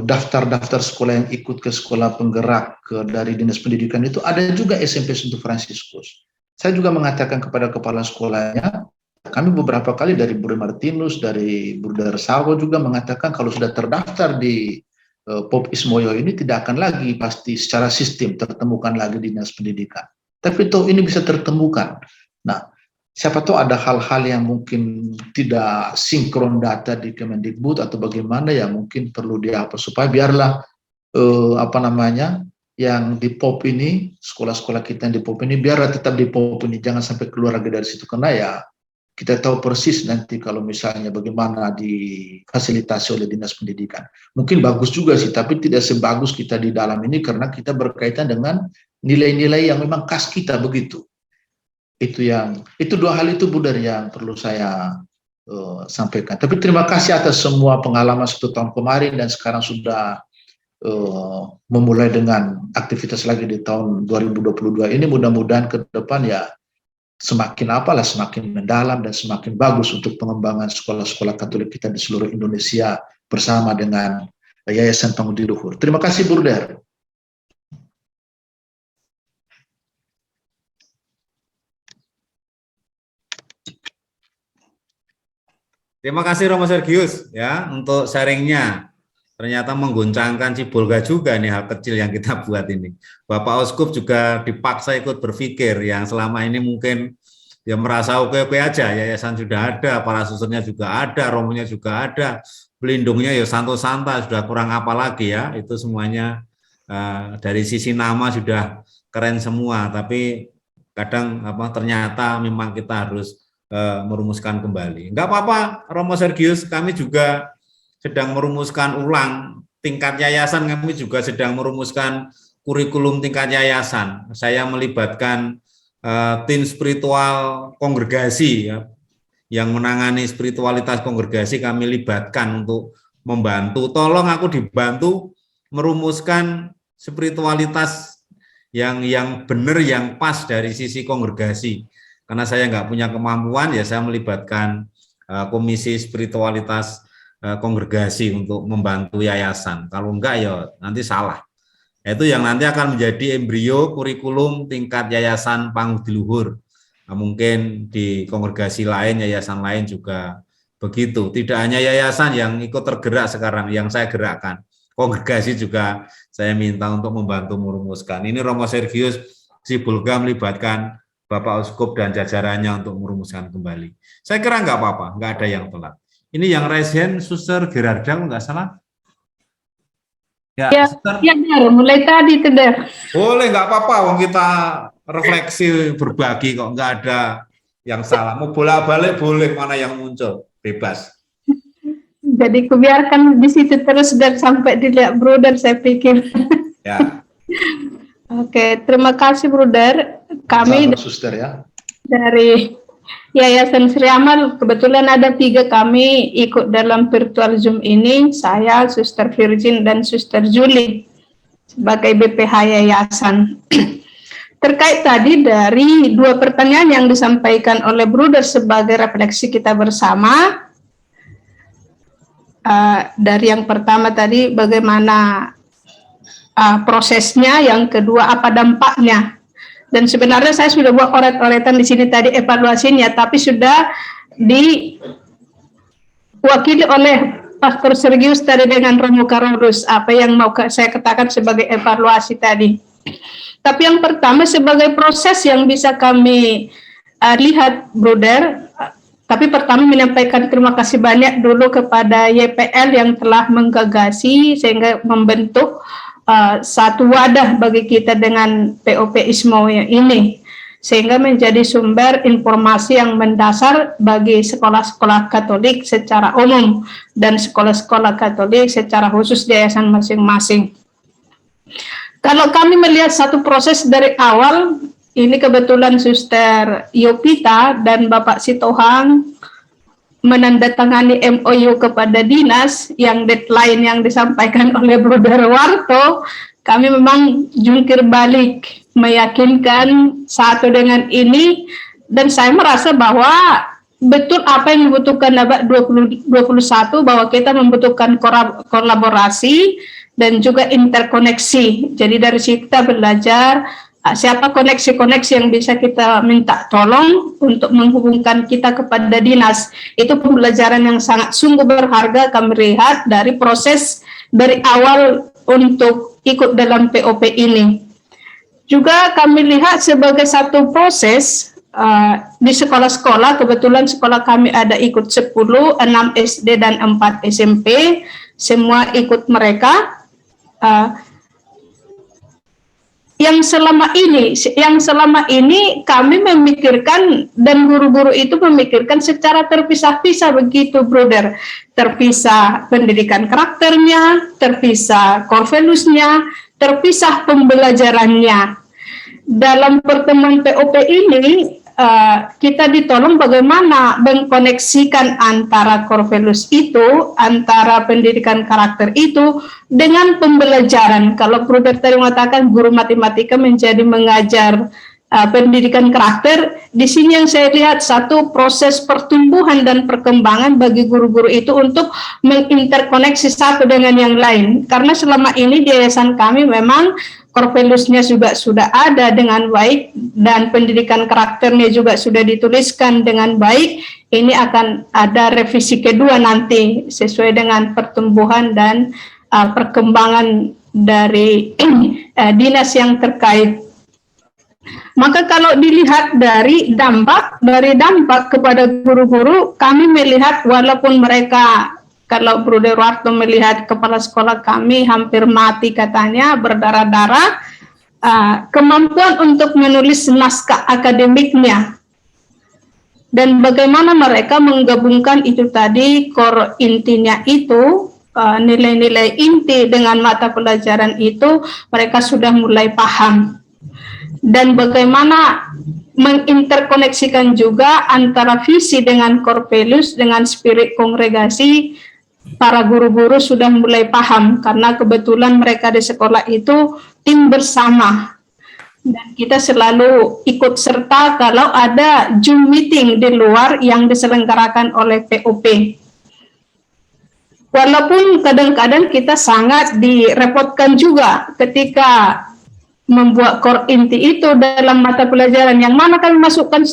daftar-daftar sekolah yang ikut ke sekolah penggerak dari Dinas Pendidikan itu, ada juga SMP Santo Fransiskus. Saya juga mengatakan kepada kepala sekolahnya, kami beberapa kali dari Bruder Martinus, dari Bruder Sawo juga mengatakan kalau sudah terdaftar di Pop Ismoyo ini tidak akan lagi pasti secara sistem tertemukan lagi Dinas Pendidikan. Tapi toh ini bisa tertemukan. Nah, siapa tahu ada hal-hal yang mungkin tidak sinkron data di Kemendikbud atau bagaimana, ya mungkin perlu dihapus supaya biarlah yang di POP ini, sekolah-sekolah kita yang di POP ini biarlah tetap di POP ini, jangan sampai keluar lagi dari situ, karena ya kita tahu persis nanti kalau misalnya bagaimana difasilitasi oleh Dinas Pendidikan. Mungkin bagus juga sih, tapi tidak sebagus kita di dalam ini karena kita berkaitan dengan nilai-nilai yang memang khas kita begitu. Itu dua hal itu Bruder yang perlu saya sampaikan. Tapi terima kasih atas semua pengalaman 1 tahun kemarin dan sekarang sudah memulai dengan aktivitas lagi di tahun 2022 ini. Mudah-mudahan ke depan ya semakin mendalam dan semakin bagus untuk pengembangan sekolah-sekolah Katolik kita di seluruh Indonesia bersama dengan Yayasan Pangudi Luhur. Terima kasih Bruder. Terima kasih Romo Sergius ya untuk sharingnya. Ternyata mengguncangkan Cibolga juga nih hal kecil yang kita buat ini. Bapak Uskup juga dipaksa ikut berpikir yang selama ini mungkin dia merasa oke-oke aja, yayasan sudah ada, para susunnya juga ada, romonya juga ada, pelindungnya ya santo-santa, sudah kurang apa lagi ya, itu semuanya dari sisi nama sudah keren semua, tapi kadang ternyata memang kita harus merumuskan kembali. Enggak apa-apa, Romo Sergius, kami juga sedang merumuskan ulang tingkat yayasan, kami juga sedang merumuskan kurikulum tingkat yayasan. Saya melibatkan tim spiritual kongregasi ya, yang menangani spiritualitas kongregasi kami libatkan untuk membantu. Tolong aku dibantu merumuskan spiritualitas yang benar, yang pas dari sisi kongregasi. Karena saya nggak punya kemampuan, ya saya melibatkan komisi spiritualitas kongregasi untuk membantu yayasan. Kalau enggak ya nanti salah. Itu yang nanti akan menjadi embrio kurikulum tingkat yayasan Pangudi Luhur. Nah, mungkin di kongregasi lain, yayasan lain juga begitu. Tidak hanya yayasan yang ikut tergerak sekarang, yang saya gerakkan. Kongregasi juga saya minta untuk membantu merumuskan. Ini Romo Sergius Sibolga melibatkan Bapak Uskup dan jajarannya untuk merumuskan kembali. Saya kira enggak apa-apa, enggak ada yang telat. Ini yang raise hand, Suster Gerarda, enggak salah? Ya, mulai tadi itu Der. Boleh, nggak apa-apa, wong kita refleksi berbagi kok, nggak ada yang salah. Mau bolak-balik boleh, mana yang muncul, bebas. Jadi kubiarkan di situ terus dan sampai dilihat Bruder, saya pikir. Ya. Oke, terima kasih Bruder. Kami Sabar, Suster ya. dari Yayasan Sri Amal, kebetulan ada 3 kami ikut dalam virtual Zoom ini, saya, Suster Virgin, dan Suster Julie sebagai BPH Yayasan. Terkait tadi dari 2 pertanyaan yang disampaikan oleh Bruder sebagai refleksi kita bersama, dari yang pertama tadi bagaimana prosesnya, yang kedua apa dampaknya. Dan sebenarnya saya sudah buat oret-oretan di sini tadi evaluasinya, tapi sudah diwakili oleh Pastor Sergius tadi dengan Romo Karolus, apa yang mau saya katakan sebagai evaluasi tadi. Tapi yang pertama sebagai proses yang bisa kami lihat, Bruder, tapi pertama menyampaikan terima kasih banyak dulu kepada YPL yang telah menggagasi sehingga membentuk satu wadah bagi kita dengan POP ISMO ini, sehingga menjadi sumber informasi yang mendasar bagi sekolah-sekolah Katolik secara umum dan sekolah-sekolah Katolik secara khusus di yayasan masing-masing. Kalau kami melihat satu proses dari awal, ini kebetulan Suster Yopita dan Bapak Sitohang menandatangani MOU kepada dinas yang deadline yang disampaikan oleh Bruder Warto, kami memang jungkir balik meyakinkan satu dengan ini, dan saya merasa bahwa betul apa yang dibutuhkan abad 2021, bahwa kita membutuhkan kolaborasi dan juga interkoneksi. Jadi dari situ kita belajar siapa koneksi-koneksi yang bisa kita minta tolong untuk menghubungkan kita kepada dinas. Itu pembelajaran yang sangat sungguh berharga kami lihat dari proses dari awal untuk ikut dalam POP ini. Juga kami lihat sebagai satu proses di sekolah-sekolah, kebetulan sekolah kami ada ikut 10, 6 SD dan 4 SMP, semua ikut mereka. Yang selama ini kami memikirkan dan guru-guru itu memikirkan secara terpisah-pisah begitu, Bruder. Terpisah pendidikan karakternya, terpisah core values-nya, terpisah pembelajarannya. Dalam pertemuan POP ini kita ditolong bagaimana mengkoneksikan antara core values itu, antara pendidikan karakter itu dengan pembelajaran. Kalau Bruder tadi mengatakan guru matematika menjadi mengajar pendidikan karakter, di sini yang saya lihat satu proses pertumbuhan dan perkembangan bagi guru-guru itu untuk menginterkoneksi satu dengan yang lain. Karena selama ini di yayasan kami memang core values-nya juga sudah ada dengan baik dan pendidikan karakternya juga sudah dituliskan dengan baik. Ini akan ada revisi kedua nanti sesuai dengan pertumbuhan dan perkembangan dari dinas yang terkait. Maka kalau dilihat dari dampak kepada guru-guru, kami melihat walaupun mereka, kalau Bruder Warto melihat kepala sekolah kami hampir mati katanya, berdarah-darah, kemampuan untuk menulis naskah akademiknya, dan bagaimana mereka menggabungkan itu tadi, core intinya itu, nilai-nilai inti dengan mata pelajaran itu, mereka sudah mulai paham. Dan bagaimana menginterkoneksikan juga antara visi dengan core values, dengan spirit kongregasi, para guru-guru sudah mulai paham, karena kebetulan mereka di sekolah itu tim bersama. Dan kita selalu ikut serta kalau ada Zoom meeting di luar yang diselenggarakan oleh POP. Walaupun kadang-kadang kita sangat direpotkan juga ketika membuat core inti itu dalam mata pelajaran, yang mana kami masukkan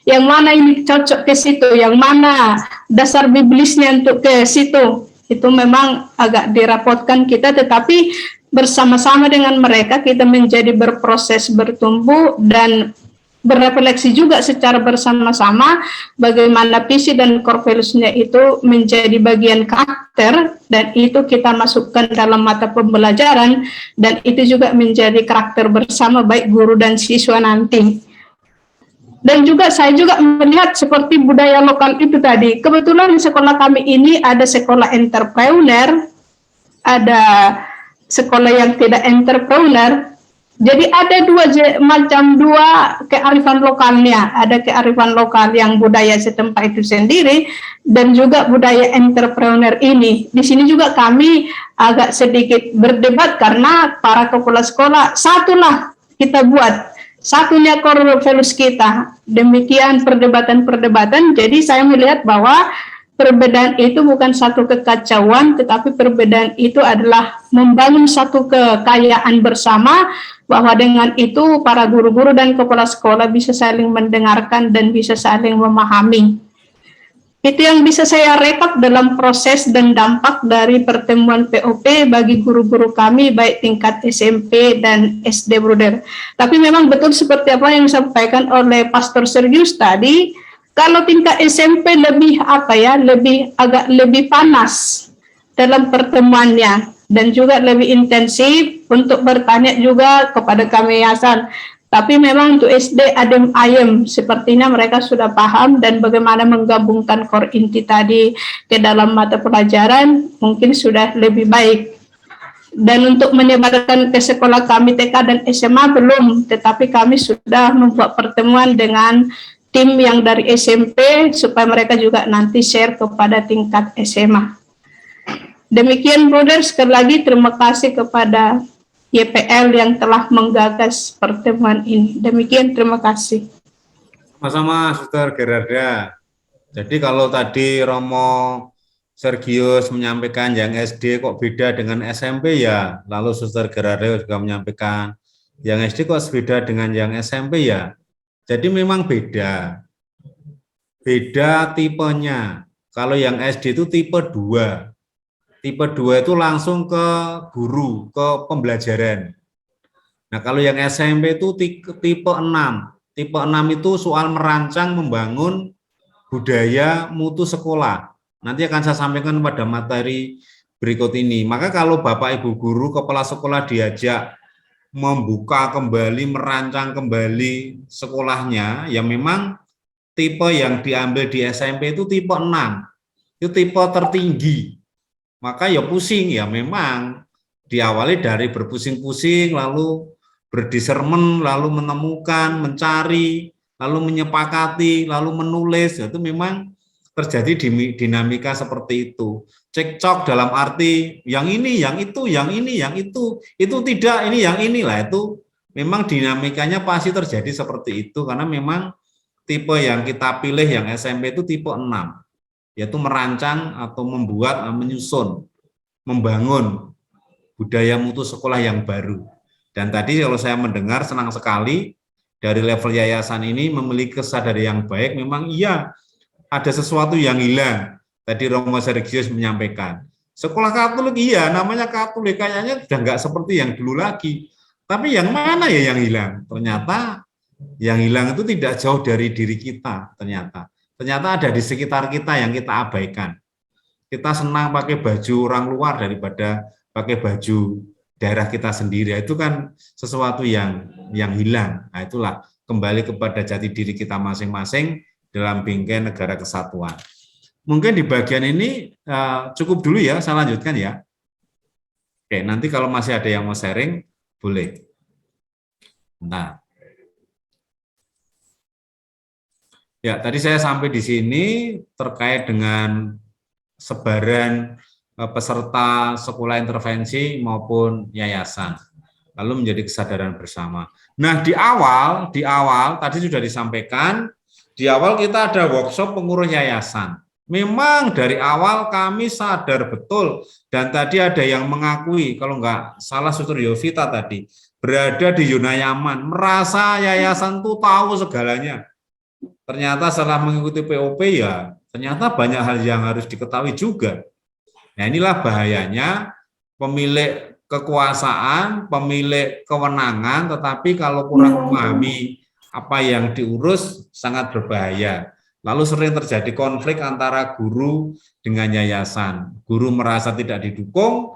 yang mana ini cocok ke situ, yang mana dasar biblisnya untuk ke situ, itu memang agak direpotkan kita, tetapi bersama-sama dengan mereka kita menjadi berproses bertumbuh dan berefleksi juga secara bersama-sama bagaimana visi dan core values-nya itu menjadi bagian karakter, dan itu kita masukkan dalam mata pembelajaran, dan itu juga menjadi karakter bersama baik guru dan siswa nanti. Dan juga saya juga melihat seperti budaya lokal itu tadi, kebetulan di sekolah kami ini ada sekolah entrepreneur, ada sekolah yang tidak entrepreneur. Jadi ada dua kearifan lokalnya. Ada kearifan lokal yang budaya setempat itu sendiri dan juga budaya entrepreneur ini. Di sini juga kami agak sedikit berdebat karena para kepala sekolah satulah kita buat, satunya core values kita. Demikian perdebatan-perdebatan. Jadi saya melihat bahwa perbedaan itu bukan satu kekacauan, tetapi perbedaan itu adalah membangun satu kekayaan bersama, bahwa dengan itu para guru-guru dan kepala sekolah bisa saling mendengarkan dan bisa saling memahami. Itu yang bisa saya rekap dalam proses dan dampak dari pertemuan POP bagi guru-guru kami, baik tingkat SMP dan SD, Bruder. Tapi memang betul seperti apa yang disampaikan oleh Pastor Sergius tadi, kalau tingkat SMP agak lebih panas dalam pertemuannya dan juga lebih intensif untuk bertanya juga kepada kami yayasan. Tapi memang untuk SD adem ayem, sepertinya mereka sudah paham dan bagaimana menggabungkan core inti tadi ke dalam mata pelajaran mungkin sudah lebih baik. Dan untuk menyebarkan ke sekolah kami TK dan SMA belum, tetapi kami sudah membuat pertemuan dengan tim yang dari SMP supaya mereka juga nanti share kepada tingkat SMA. Demikian, Bruder, sekali lagi terima kasih kepada YPL yang telah menggagas pertemuan ini. Demikian, terima kasih. Sama-sama, Suster Gerarda. Jadi kalau tadi Romo Sergius menyampaikan yang SD kok beda dengan SMP ya, lalu Suster Gerarda juga menyampaikan yang SD kok beda dengan yang SMP ya. Jadi memang beda tipenya. Kalau yang SD itu tipe 2. Tipe 2 itu langsung ke guru, ke pembelajaran. Nah kalau yang SMP itu tipe 6. Tipe 6 itu soal merancang, membangun budaya mutu sekolah. Nanti akan saya sampaikan pada materi berikut ini. Maka kalau Bapak Ibu guru, kepala sekolah diajak membuka kembali, merancang kembali sekolahnya, ya memang tipe yang diambil di SMP itu tipe 6, itu tipe tertinggi. Maka ya pusing, ya memang diawali dari berpusing-pusing, lalu berdiscernment, lalu menemukan, mencari, lalu menyepakati, lalu menulis, itu memang terjadi dinamika seperti itu. Cekcok dalam arti yang ini, yang itu, yang ini, yang itu tidak, ini yang inilah, itu memang dinamikanya pasti terjadi seperti itu karena memang tipe yang kita pilih yang SMP itu tipe 6, yaitu merancang atau membuat, menyusun, membangun budaya mutu sekolah yang baru. Dan tadi kalau saya mendengar senang sekali dari level yayasan ini memiliki kesadaran yang baik, memang iya ada sesuatu yang hilang. Tadi Romo Sergius menyampaikan, sekolah Katolik iya, namanya Katolik, kayaknya sudah nggak seperti yang dulu lagi. Tapi yang mana ya yang hilang? Ternyata yang hilang itu tidak jauh dari diri kita. Ternyata ada di sekitar kita yang kita abaikan. Kita senang pakai baju orang luar daripada pakai baju daerah kita sendiri. Itu kan sesuatu yang hilang. Nah, itulah kembali kepada jati diri kita masing-masing dalam bingkai negara kesatuan. Mungkin di bagian ini cukup dulu ya, saya lanjutkan ya. Oke, nanti kalau masih ada yang mau sharing, boleh. Nah, ya tadi saya sampai di sini terkait dengan sebaran peserta sekolah intervensi maupun yayasan, lalu menjadi kesadaran bersama. Nah, di awal tadi sudah disampaikan, di awal kita ada workshop pengurus yayasan. Memang dari awal kami sadar betul, dan tadi ada yang mengakui, kalau nggak salah Suster Yovita tadi, berada di zona nyaman, merasa yayasan itu tahu segalanya. Ternyata setelah mengikuti POP ya, ternyata banyak hal yang harus diketahui juga. Nah inilah bahayanya pemilik kekuasaan, pemilik kewenangan, tetapi kalau kurang memahami apa yang diurus sangat berbahaya. Lalu sering terjadi konflik antara guru dengan yayasan. Guru merasa tidak didukung,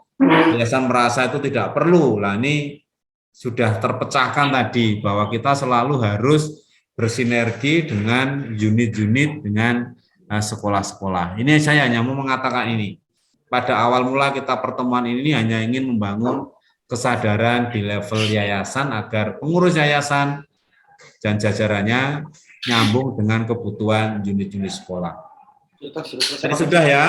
yayasan merasa itu tidak perlu. Nah ini sudah terpecahkan tadi bahwa kita selalu harus bersinergi dengan unit-unit, dengan sekolah-sekolah. Ini saya hanya mau mengatakan ini. Pada awal mula kita pertemuan ini hanya ingin membangun kesadaran di level yayasan agar pengurus yayasan dan jajarannya nyambung dengan kebutuhan unit-unit sekolah. Jadi sudah ya,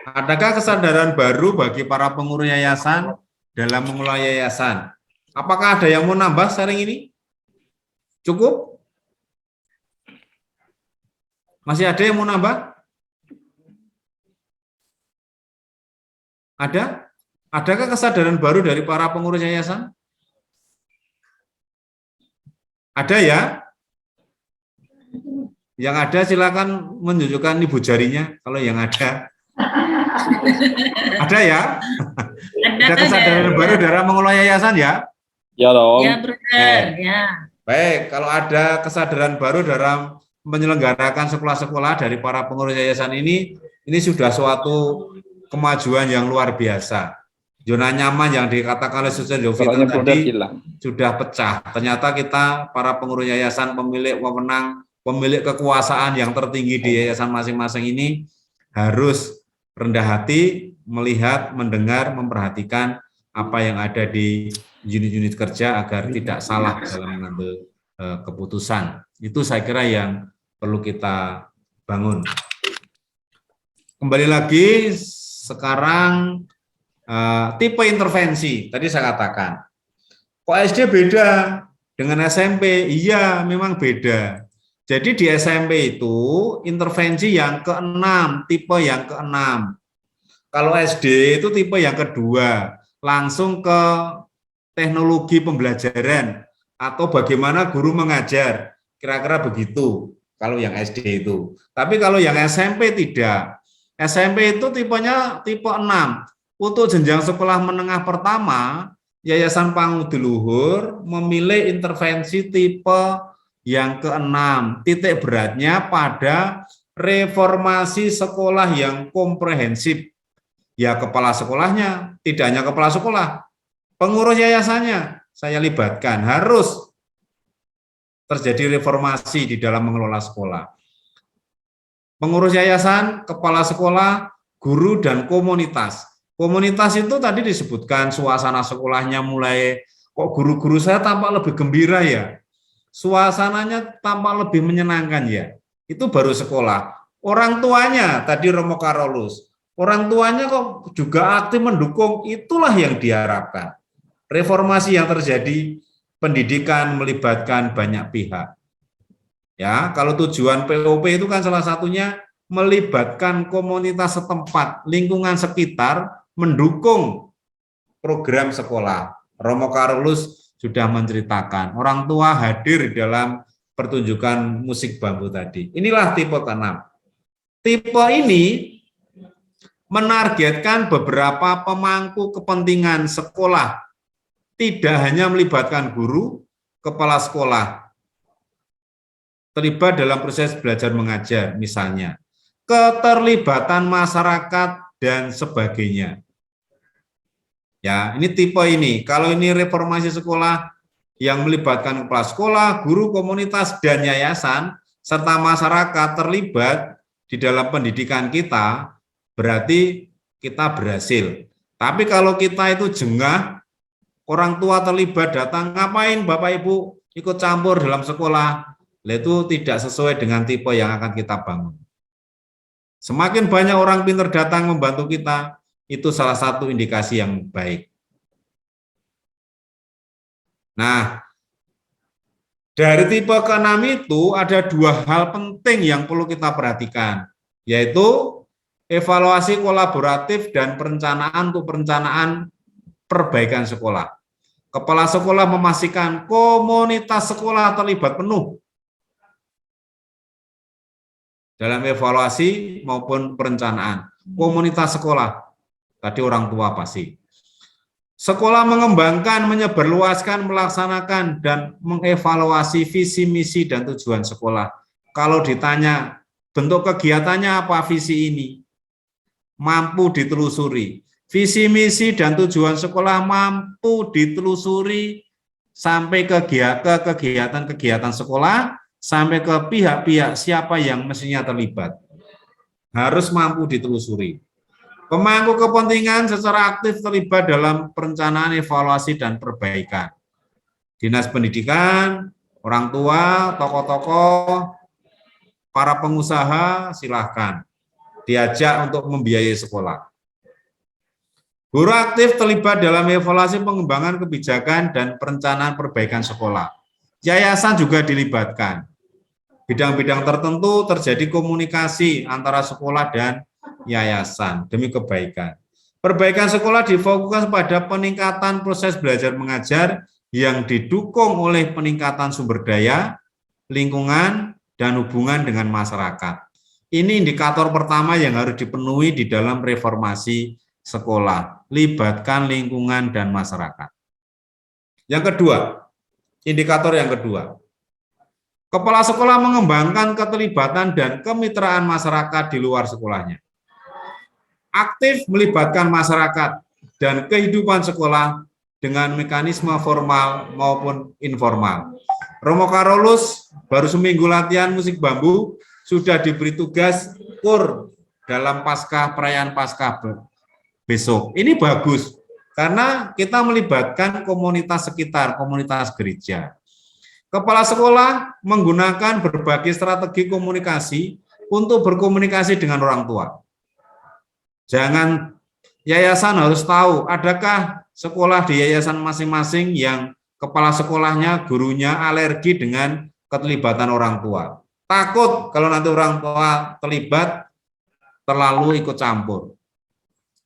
adakah kesadaran baru bagi para pengurus yayasan dalam mengelola yayasan? Apakah ada yang mau nambah sharing ini? Cukup? Masih ada yang mau nambah? Ada? Adakah kesadaran baru dari para pengurus yayasan? Ada ya? Yang ada silakan menunjukkan ibu jarinya kalau yang ada. Ada ya? Ada kesadaran baru dalam mengelola yayasan ya? Ya dong. Ya, Brother. Ya. Baik, kalau ada kesadaran baru dalam menyelenggarakan sekolah-sekolah dari para pengurus yayasan ini sudah suatu kemajuan yang luar biasa. Zona nyaman yang dikatakan oleh Suster Jovita tadi sudah pecah. Ternyata kita para pengurus yayasan, pemilik wewenang, pemilik kekuasaan yang tertinggi di yayasan masing-masing ini harus rendah hati melihat, mendengar, memperhatikan apa yang ada di unit-unit kerja agar tidak salah dalam mengambil keputusan. Itu saya kira yang perlu kita bangun. Kembali lagi sekarang tipe intervensi. Tadi saya katakan, kok SD beda dengan SMP? Iya, memang beda. Jadi di SMP itu intervensi yang ke-6, tipe yang ke-6. Kalau SD itu tipe yang kedua, langsung ke teknologi pembelajaran atau bagaimana guru mengajar. Kira-kira begitu kalau yang SD itu. Tapi kalau yang SMP tidak. SMP itu tipenya tipe 6. Untuk jenjang sekolah menengah pertama, Yayasan Pangudi Luhur memilih intervensi tipe yang ke-6. Titik beratnya pada reformasi sekolah yang komprehensif. Ya, kepala sekolahnya, tidak hanya kepala sekolah, pengurus yayasannya saya libatkan, harus terjadi reformasi di dalam mengelola sekolah. Pengurus yayasan, kepala sekolah, guru, dan komunitas. Komunitas itu tadi disebutkan suasana sekolahnya mulai, kok guru-guru saya tampak lebih gembira ya, suasananya tampak lebih menyenangkan ya, itu baru sekolah. Orang tuanya, tadi Romo Karolus, orang tuanya kok juga aktif mendukung, itulah yang diharapkan. Reformasi yang terjadi, pendidikan melibatkan banyak pihak. Ya, kalau tujuan POP itu kan salah satunya melibatkan komunitas setempat, lingkungan sekitar, mendukung program sekolah. Romo Karolus sudah menceritakan, orang tua hadir dalam pertunjukan musik bambu tadi. Inilah tipe ke-6. Tipe ini menargetkan beberapa pemangku kepentingan sekolah, tidak hanya melibatkan guru, kepala sekolah, terlibat dalam proses belajar mengajar, misalnya keterlibatan masyarakat dan sebagainya. Ya, ini tipe ini. Kalau ini reformasi sekolah yang melibatkan kepala sekolah, guru, komunitas, dan yayasan, serta masyarakat terlibat di dalam pendidikan kita, berarti kita berhasil. Tapi kalau kita itu jengah, orang tua terlibat datang, ngapain Bapak Ibu ikut campur dalam sekolah, itu tidak sesuai dengan tipe yang akan kita bangun. Semakin banyak orang pintar datang membantu kita, itu salah satu indikasi yang baik. Nah, dari tipe ke-6 itu ada 2 hal penting yang perlu kita perhatikan, yaitu evaluasi kolaboratif dan perencanaan untuk perencanaan perbaikan sekolah. Kepala sekolah memastikan komunitas sekolah terlibat penuh dalam evaluasi maupun perencanaan. Komunitas sekolah, tadi orang tua pasti. Sekolah mengembangkan, menyebarluaskan, melaksanakan, dan mengevaluasi visi, misi, dan tujuan sekolah. Kalau ditanya bentuk kegiatannya apa visi ini, mampu ditelusuri. Visi, misi, dan tujuan sekolah mampu ditelusuri sampai ke kegiatan-kegiatan sekolah, sampai ke pihak-pihak siapa yang mestinya terlibat. Harus mampu ditelusuri. Pemangku kepentingan secara aktif terlibat dalam perencanaan evaluasi dan perbaikan. Dinas pendidikan, orang tua, tokoh-tokoh, para pengusaha, silahkan diajak untuk membiayai sekolah. Guru aktif terlibat dalam evaluasi pengembangan kebijakan dan perencanaan perbaikan sekolah. Yayasan juga dilibatkan. Bidang-bidang tertentu terjadi komunikasi antara sekolah dan yayasan demi kebaikan. Perbaikan sekolah difokuskan pada peningkatan proses belajar mengajar yang didukung oleh peningkatan sumber daya, lingkungan, dan hubungan dengan masyarakat. Ini indikator pertama yang harus dipenuhi di dalam reformasi sekolah, libatkan lingkungan dan masyarakat. Yang kedua, indikator yang kedua, kepala sekolah mengembangkan keterlibatan dan kemitraan masyarakat di luar sekolahnya. Aktif melibatkan masyarakat dan kehidupan sekolah dengan mekanisme formal maupun informal. Romo Karolus baru seminggu latihan musik bambu, sudah diberi tugas kur dalam perayaan Paskah besok. Ini bagus, karena kita melibatkan komunitas sekitar, komunitas gereja. Kepala sekolah menggunakan berbagai strategi komunikasi untuk berkomunikasi dengan orang tua. Jangan yayasan harus tahu, adakah sekolah di yayasan masing-masing yang kepala sekolahnya, gurunya alergi dengan keterlibatan orang tua. Takut kalau nanti orang tua terlibat, terlalu ikut campur.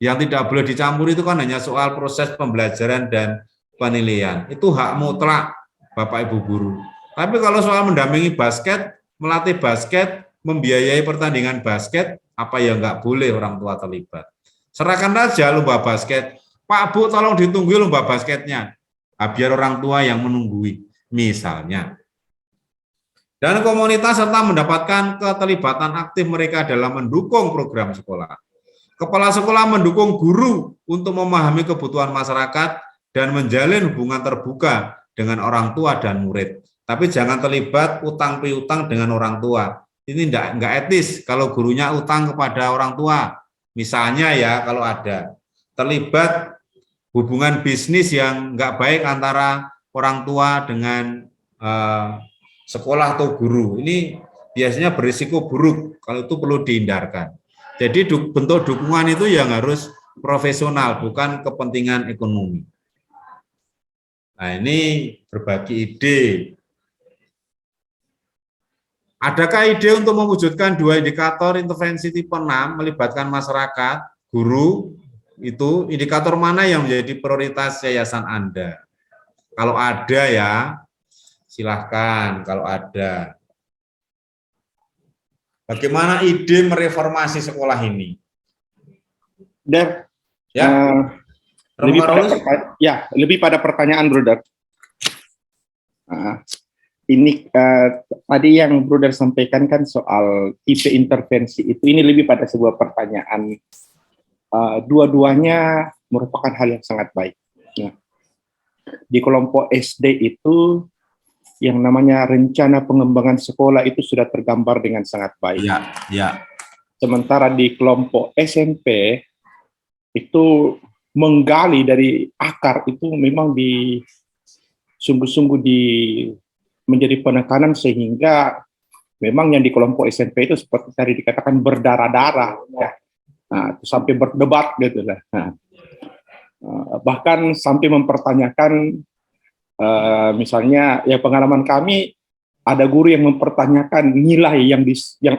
Yang tidak boleh dicampur itu kan hanya soal proses pembelajaran dan penilaian. Itu hak mutlak Bapak Ibu guru. Tapi kalau soal mendampingi basket, melatih basket, membiayai pertandingan basket, apa yang nggak boleh orang tua terlibat. Serahkan aja lomba basket. Pak Bu tolong ditunggu lomba basketnya. Biar orang tua yang menunggui, misalnya. Dan komunitas serta mendapatkan keterlibatan aktif mereka dalam mendukung program sekolah. Kepala sekolah mendukung guru untuk memahami kebutuhan masyarakat dan menjalin hubungan terbuka dengan orang tua dan murid. Tapi jangan terlibat utang piutang dengan orang tua. Ini enggak etis kalau gurunya utang kepada orang tua. Misalnya ya, kalau ada terlibat hubungan bisnis yang enggak baik antara orang tua dengan sekolah atau guru. Ini biasanya berisiko buruk, kalau itu perlu dihindarkan. Jadi bentuk dukungan itu yang harus profesional, bukan kepentingan ekonomi. Nah, ini berbagi ide. Adakah ide untuk mewujudkan 2 indikator intervensi tipe 6 melibatkan masyarakat, guru, itu indikator mana yang menjadi prioritas yayasan Anda? Kalau ada ya, silahkan kalau ada. Bagaimana ide mereformasi sekolah ini? Der, Ya, lebih pada pertanyaan, Bruder. Ini tadi yang Bruder sampaikan kan soal tipe intervensi itu, ini lebih pada sebuah pertanyaan. Dua-duanya merupakan hal yang sangat baik. Nah, di kelompok SD itu yang namanya rencana pengembangan sekolah itu sudah tergambar dengan sangat baik. Ya. Sementara di kelompok SMP itu menggali dari akar itu memang sungguh-sungguh menjadi penekanan, sehingga memang yang di kelompok SMP itu seperti tadi dikatakan berdarah-darah, ya. Nah, sampai berdebat gitu lah. Nah, bahkan sampai mempertanyakan, misalnya ya pengalaman kami, ada guru yang mempertanyakan nilai yang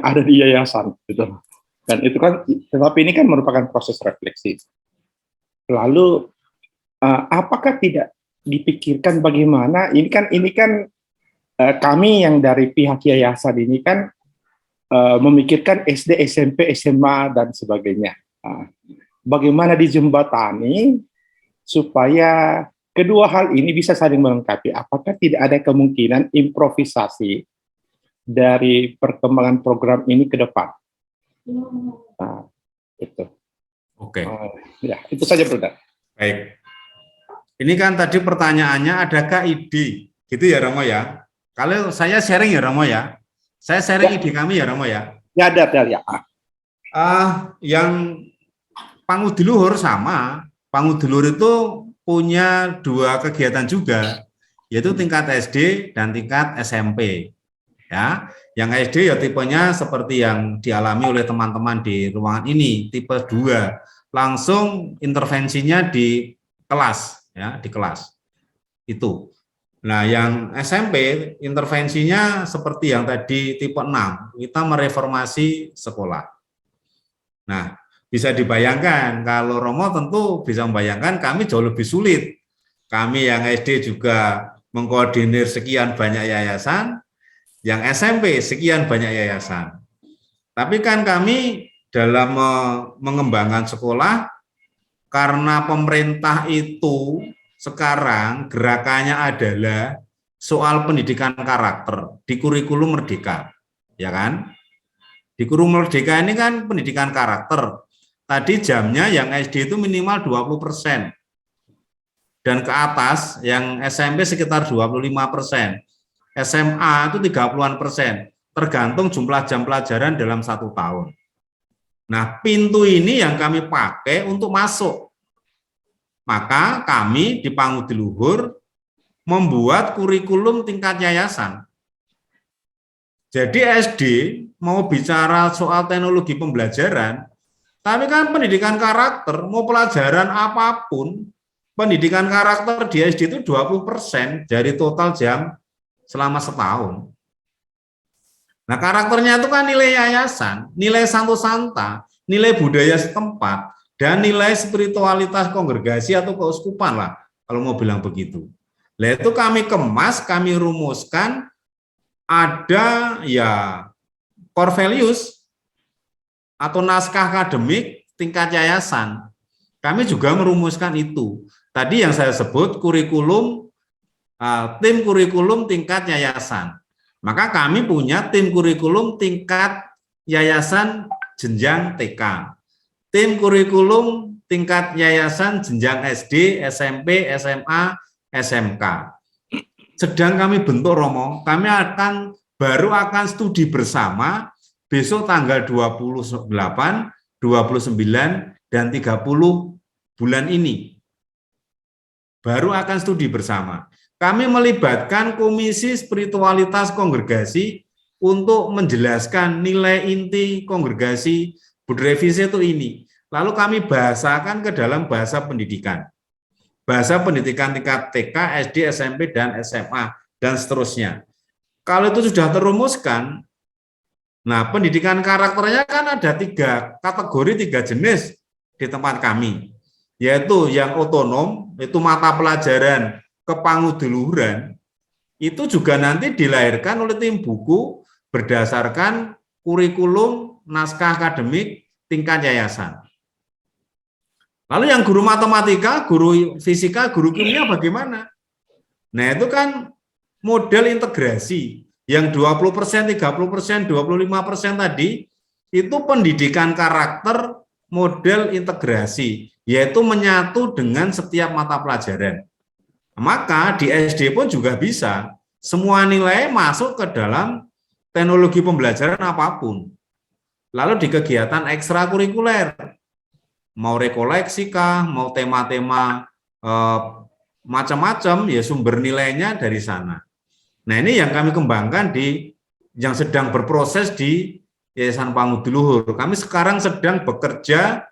ada di yayasan gitu. Dan itu kan, tetapi ini kan merupakan proses refleksi. Lalu apakah tidak dipikirkan bagaimana ini kan kami yang dari pihak yayasan ini kan memikirkan SD, SMP, SMA dan sebagainya. Bagaimana dijembatani supaya kedua hal ini bisa saling melengkapi? Apakah tidak ada kemungkinan improvisasi dari perkembangan program ini ke depan? Nah, itu. Oke. Ya, itu saja, Bruder. Baik. Ini kan tadi pertanyaannya, adakah ide? Gitu ya, Romo ya? Kalau saya sharing ya, Romo ya? Saya sharing ide kami ya, Romo ya? Ya, ada ya. Yang Pangudiluhur sama. Pangudiluhur itu punya 2 kegiatan juga, yaitu tingkat SD dan tingkat SMP. Ya, yang SD ya tipenya seperti yang dialami oleh teman-teman di ruangan ini, tipe 2, langsung intervensinya di kelas, ya, di kelas itu. Nah, yang SMP intervensinya seperti yang tadi tipe 6, kita mereformasi sekolah. Nah, bisa dibayangkan kalau Romo tentu bisa membayangkan kami jauh lebih sulit. Kami yang SD juga mengkoordinir sekian banyak yayasan, yang SMP sekian banyak yayasan. Tapi kan kami dalam mengembangkan sekolah, karena pemerintah itu sekarang gerakannya adalah soal pendidikan karakter di kurikulum Merdeka, ya kan? Di kurikulum Merdeka ini kan pendidikan karakter. Tadi jamnya yang SD itu minimal 20%. Dan ke atas yang SMP sekitar 25%. SMA itu 30-an%. Tergantung jumlah jam pelajaran dalam 1 tahun. Nah, pintu ini yang kami pakai untuk masuk. Maka kami di Pangudiluhur membuat kurikulum tingkat yayasan. Jadi SD mau bicara soal teknologi pembelajaran, tapi kan pendidikan karakter, mau pelajaran apapun, pendidikan karakter di SD itu 20% dari total jam selama setahun. Nah, karakternya itu kan nilai yayasan, nilai santo-santa, nilai budaya setempat, dan nilai spiritualitas kongregasi atau keuskupan lah, kalau mau bilang begitu. Nah, itu kami kemas, kami rumuskan, ada ya core values atau naskah akademik tingkat yayasan. Kami juga merumuskan itu. Tadi yang saya sebut kurikulum, tim kurikulum tingkat yayasan. Maka kami punya tim kurikulum tingkat yayasan jenjang TK. Tim kurikulum tingkat yayasan jenjang SD, SMP, SMA, SMK. Sedang kami bentuk, Romo, kami baru akan studi bersama besok tanggal 28, 29, dan 30 bulan ini. Baru akan studi bersama. Kami melibatkan Komisi Spiritualitas Kongregasi untuk menjelaskan nilai inti kongregasi Budrevisi itu ini. Lalu kami bahasakan ke dalam bahasa pendidikan. Bahasa pendidikan tingkat TK, SD, SMP, dan SMA, dan seterusnya. Kalau itu sudah terumuskan, nah pendidikan karakternya kan ada 3 kategori, 3 jenis di tempat kami. Yaitu yang otonom, itu mata pelajaran kepangudiluhuran, itu juga nanti dilahirkan oleh tim buku berdasarkan kurikulum naskah akademik tingkat yayasan. Lalu yang guru matematika, guru fisika, guru kimia bagaimana? Nah, itu kan model integrasi yang 20%, 30%, 25% tadi itu pendidikan karakter model integrasi, yaitu menyatu dengan setiap mata pelajaran. Maka di SD pun juga bisa, semua nilai masuk ke dalam teknologi pembelajaran apapun. Lalu di kegiatan ekstrakurikuler, mau rekoleksi kah, mau tema-tema macam-macam, ya sumber nilainya dari sana. Nah, ini yang kami kembangkan yang sedang berproses di Yayasan Pangudiluhur. Kami sekarang sedang bekerja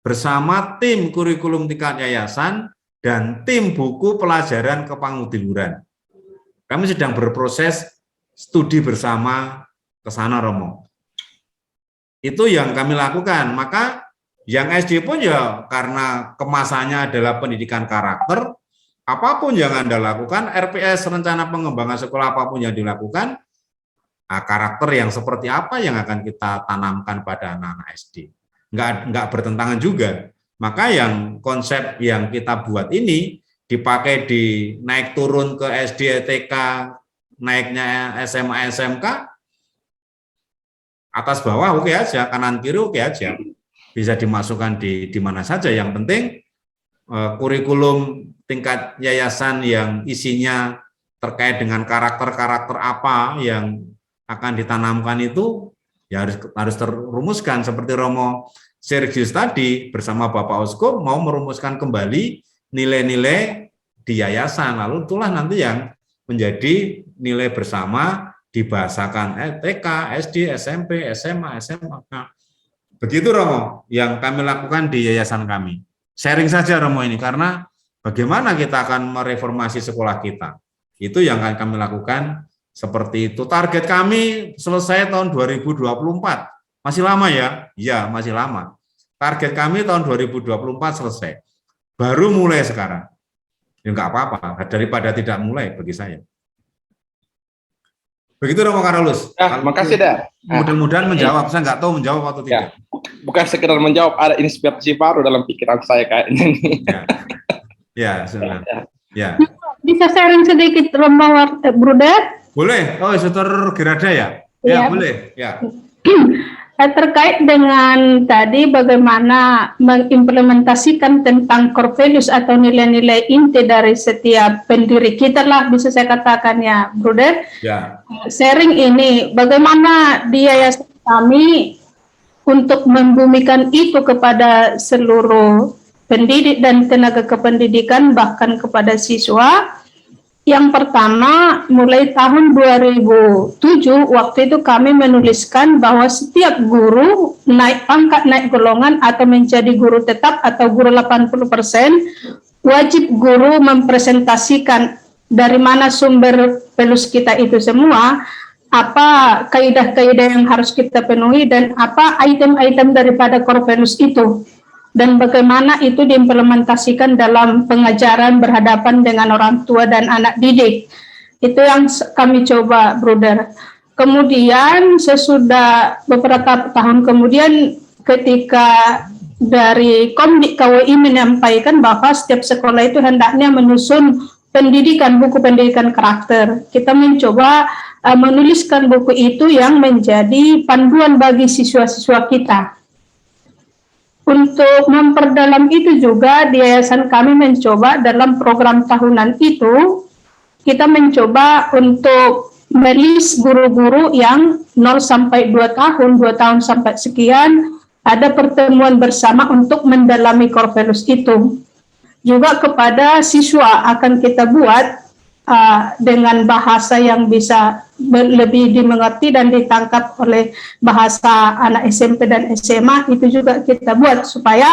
bersama tim kurikulum tingkat yayasan dan tim buku pelajaran kepangudiluhuran. Kami sedang berproses studi bersama ke sana, Romo. Itu yang kami lakukan. Maka yang SD pun ya karena kemasannya adalah pendidikan karakter, apapun yang Anda lakukan, RPS, rencana pengembangan sekolah apapun yang dilakukan, karakter yang seperti apa yang akan kita tanamkan pada anak-anak SD. Enggak bertentangan juga. Maka yang konsep yang kita buat ini dipakai di naik turun ke SD, TK, naiknya SMA, SMK, atas bawah oke aja, kanan kiri oke aja. Bisa dimasukkan di mana saja. Yang penting kurikulum tingkat yayasan yang isinya terkait dengan karakter-karakter apa yang akan ditanamkan itu ya harus terumuskan. Seperti Romo Sergius tadi bersama Bapak Uskup mau merumuskan kembali nilai-nilai di yayasan, lalu itulah nanti yang menjadi nilai bersama dibahasakan TK, SD, SMP, SMA, SMA. Nah, begitu Romo yang kami lakukan di yayasan kami. Sharing saja Romo ini, karena bagaimana kita akan mereformasi sekolah kita. Itu yang akan kami lakukan seperti itu. Target kami selesai tahun 2024. Masih lama ya? Ya, masih lama. Target kami tahun 2024 selesai. Baru mulai sekarang. Ya enggak apa-apa, daripada tidak mulai bagi saya. Begitu Romo Karolus. Makasih Dar. Mudah-mudahan menjawab. Saya nggak tahu menjawab atau tidak. Bukan sekedar menjawab, ada inspirasi baru dalam pikiran saya kayaknya nih. Ya, sudah. Ya. Bisa sharing sedikit Romo Bruder? Boleh. Oh, Suster Gerada ya? Ya, boleh. Ya. Terkait dengan tadi bagaimana mengimplementasikan tentang core values atau nilai-nilai inti dari setiap pendiri kita lah, bisa saya katakan ya, Bruder. Ya. Sharing ini bagaimana di yayasan kami untuk membumikan itu kepada seluruh pendidik dan tenaga kependidikan, bahkan kepada siswa. Yang pertama, mulai tahun 2007, waktu itu kami menuliskan bahwa setiap guru naik pangkat, naik golongan, atau menjadi guru tetap atau guru 80%, wajib guru mempresentasikan dari mana sumber pelus kita itu semua, apa kaidah-kaidah yang harus kita penuhi, dan apa item-item daripada core values itu. Dan bagaimana itu diimplementasikan dalam pengajaran berhadapan dengan orang tua dan anak didik. Itu yang kami coba, Bruder. Kemudian sesudah beberapa tahun kemudian, ketika dari Komdik KWI menyampaikan bahwa setiap sekolah itu hendaknya menyusun pendidikan, buku pendidikan karakter. Kita mencoba menuliskan buku itu yang menjadi panduan bagi siswa-siswa kita. Untuk memperdalam itu juga di yayasan kami mencoba dalam program tahunan itu, kita mencoba untuk melis guru-guru yang 0 sampai 2 tahun, 2 tahun sampai sekian, ada pertemuan bersama untuk mendalami core values itu. Juga kepada siswa akan kita buat dengan bahasa yang bisa lebih dimengerti dan ditangkap oleh bahasa anak SMP dan SMA, itu juga kita buat supaya